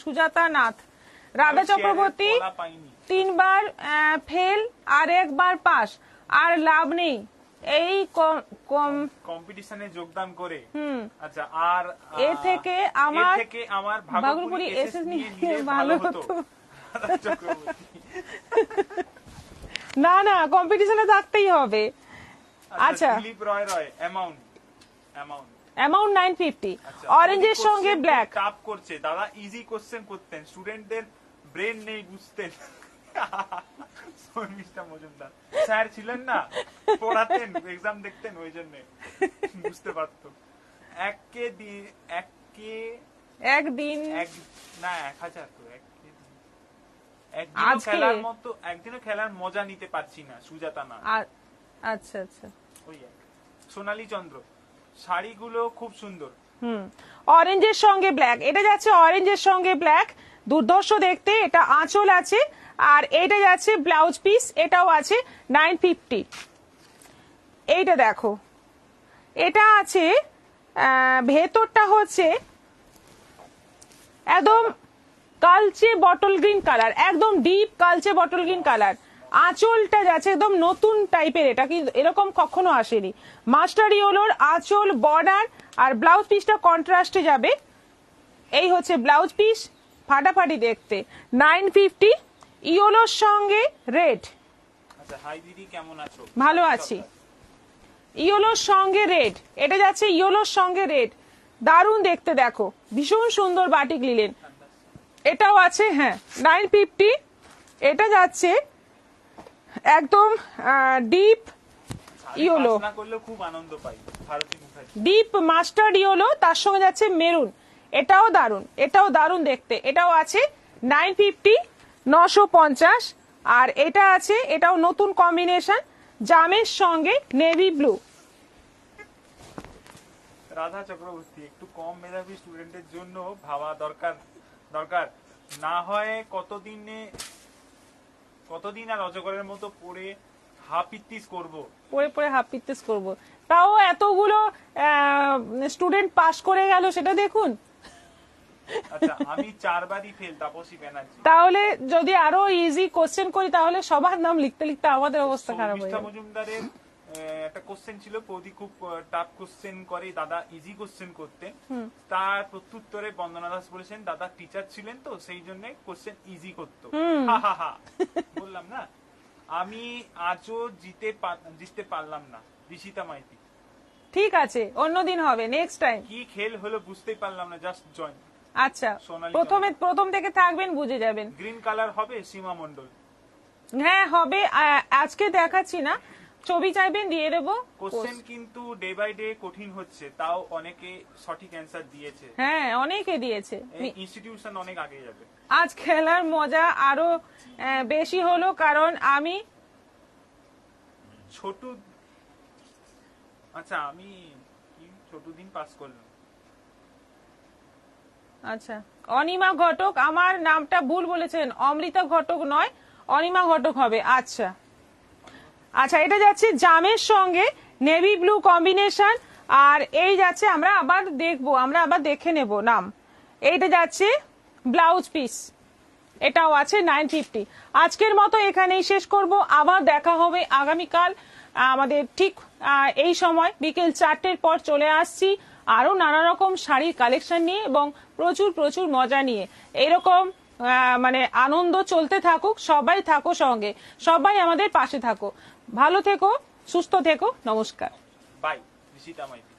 সুজাতা নাথ। রাধা চক্রবর্তী 3 বার ফেল আর 1 বার পাস, আর লাভ নেই এই কম্পিটিশনে যোগদান করে। আচ্ছা আর এ থেকে আমার ভাগলপুরি এসএস নিয়ে ভালো হতো। না কম্পিটিশনে থাকতেই হবে। আচ্ছা দিলীপ রয় অ্যামাউন্ট 950। অরেঞ্জের সঙ্গে ব্ল্যাক। টাপ করছে দাদা, ইজি কোশ্চেন করতেন, স্টুডেন্টদের ব্রেন নেই বুঝতেন। শর্মিষ্ঠা মজুমদার স্যার ছিলেন না, পড়াতেন, এক্সাম দেখতেন, ওই জন্য বুঝতে পারতো। একদিন না 1000 তো একদিনও খেলার মজা নিতে পারছি না, সুজাতা না। আচ্ছা ওই সোনালী চন্দ্র, শাড়িগুলো খুব সুন্দর। অরেঞ্জের সঙ্গে ব্ল্যাক, এটা যাচ্ছে অরেঞ্জের সঙ্গে ব্ল্যাক, দুর্ধর্ষ দেখতে। এটা আঁচল আছে, আর এটা যাচ্ছে ব্লাউজ পিস, এটাও আছে 950। এইটা দেখো, এটা আছে ভেতরটা হচ্ছে একদম কালচে বটল গ্রিন কালার, একদম ডিপ কালচে বটল গ্রিন কালার। আঁচলটা যাচ্ছে একদম নতুন টাইপের, এটা কিন্তু এরকম কখনো আসেনি। মাস্টার্ড ইয়েলোর আঁচল, বর্ডার, আর ব্লাউজ পিসটা কন্ট্রাস্টে যাবে। এই হচ্ছে ব্লাউজ পিস, ফাটাফাটি দেখতে। 950। ইয়েলোর সঙ্গে রেড। আচ্ছা হাই দিদি কেমন আছো? ভালো আছি। ইয়েলোর সঙ্গে রেড, এটা যাচ্ছে ইয়েলোর সঙ্গে রেড, দারুণ দেখতে। দেখো ভীষণ সুন্দর বাটিক লিলেন। এটাও আছে, হ্যাঁ 950। এটা যাচ্ছে একদম ডিপ শাড়ি ইয়েলো, পাস না করলেও খুব আনন্দ পাই Bharati Mukherjee. Deep mustard yellow, তার সঙ্গে যাচ্ছে মেরুন। এটাও দারুন, এটাও দারুন দেখতে। এটাও আছে 950, 950। আর এটা আছে, এটাও নতুন কম্বিনেশন, জামের সঙ্গে নেভি ব্লু। রাধা চক্রবর্তী, একটু কম মেধাবী স্টুডেন্টের জন্য ভাবা দরকার দরকার না হয় কতদিন আর অজগরের মতো পড়ে হাপিত্তিস করব। পড়ে পড়ে হাফ পিত্তেস করবো, তাও এতগুলো স্টুডেন্ট পাস করে গেল, সেটা দেখুন। আচ্ছা, আমি 4 বারই ফেল, তাপসী ব্যানার্জি। তাহলে যদি আরো ইজি কোশ্চেন করি তাহলে সবার নাম লিখতে লিখতে আমাদের অবস্থা খারাপ হয়ে শর্মিষ্ঠা যাবে। মজুমদারের একটা কোশ্চেন ছিল, বৌদি খুব টাফ কোশ্চেন করে, দাদা ইজি কোশ্চেন করতে। তার প্রত্যুত্তরে বন্দনা দাস বলেছেন দাদা টিচার ছিলেন তো সেই জন্য কোশ্চেন ইজি করতো। হা হা হা, বললাম না। আমি আজও জিততে পারলাম না, ঋষিতা মাইতি। ঠিক আছে, অন্যদিন হবে, নেক্সট টাইম। কি খেল হলো বুঝতেই পারলাম না, জাস্ট জয়েন। আচ্ছা, সোনালী প্রথম থেকে থাকবেন, বুঝে যাবেন। গ্রিন কালার হবে সীমা মণ্ডল। হ্যাঁ হবে, আজকে দেখাচ্ছি না, ছবি চাইবেন দিয়ে দেবো। কোশ্চেন কিন্তু ডে বাই ডে কঠিন হচ্ছে, তাও অনেকে সঠিক অ্যান্সার দিয়েছে। হ্যাঁ অনেকে দিয়েছে। এই ইনস্টিটিউশন অনেক আগে যাবে। আজ খেলার মজা আরো বেশি হলো, কারণ আমি ছোটু, আচ্ছা আমি কি ছোটু দিন পাস করলাম। আচ্ছা অনিমা ঘটক, আমার নামটা ভুল বলেছেন, অমৃতা ঘটক নয়, অনিমা ঘটক হবে। আচ্ছা আচ্ছা, এটা যাচ্ছে জামের সঙ্গে নেভি ব্লু কম্বিনেশন। আর এই যাচ্ছে, আমরা আবার দেখে নেব নাম। এইটা যাচ্ছে ব্লাউজ পিস, এটাও আছে 950। আজকের মতো এখানেই শেষ করব, আবার দেখা হবে আগামীকাল আমাদের ঠিক এই সময় বিকেল 4টের পর চলে আসছি আরো নানা রকম শাড়ির কালেকশন নিয়ে এবং প্রচুর প্রচুর মজা নিয়ে। এইরকম মানে আনন্দ চলতে থাকুক, সবাই থাকো সঙ্গে, সবাই আমাদের পাশে থাকো। ভালো থেকো, সুস্থ থেকো, নমস্কার। বাই, ঋষিতা মাইতি।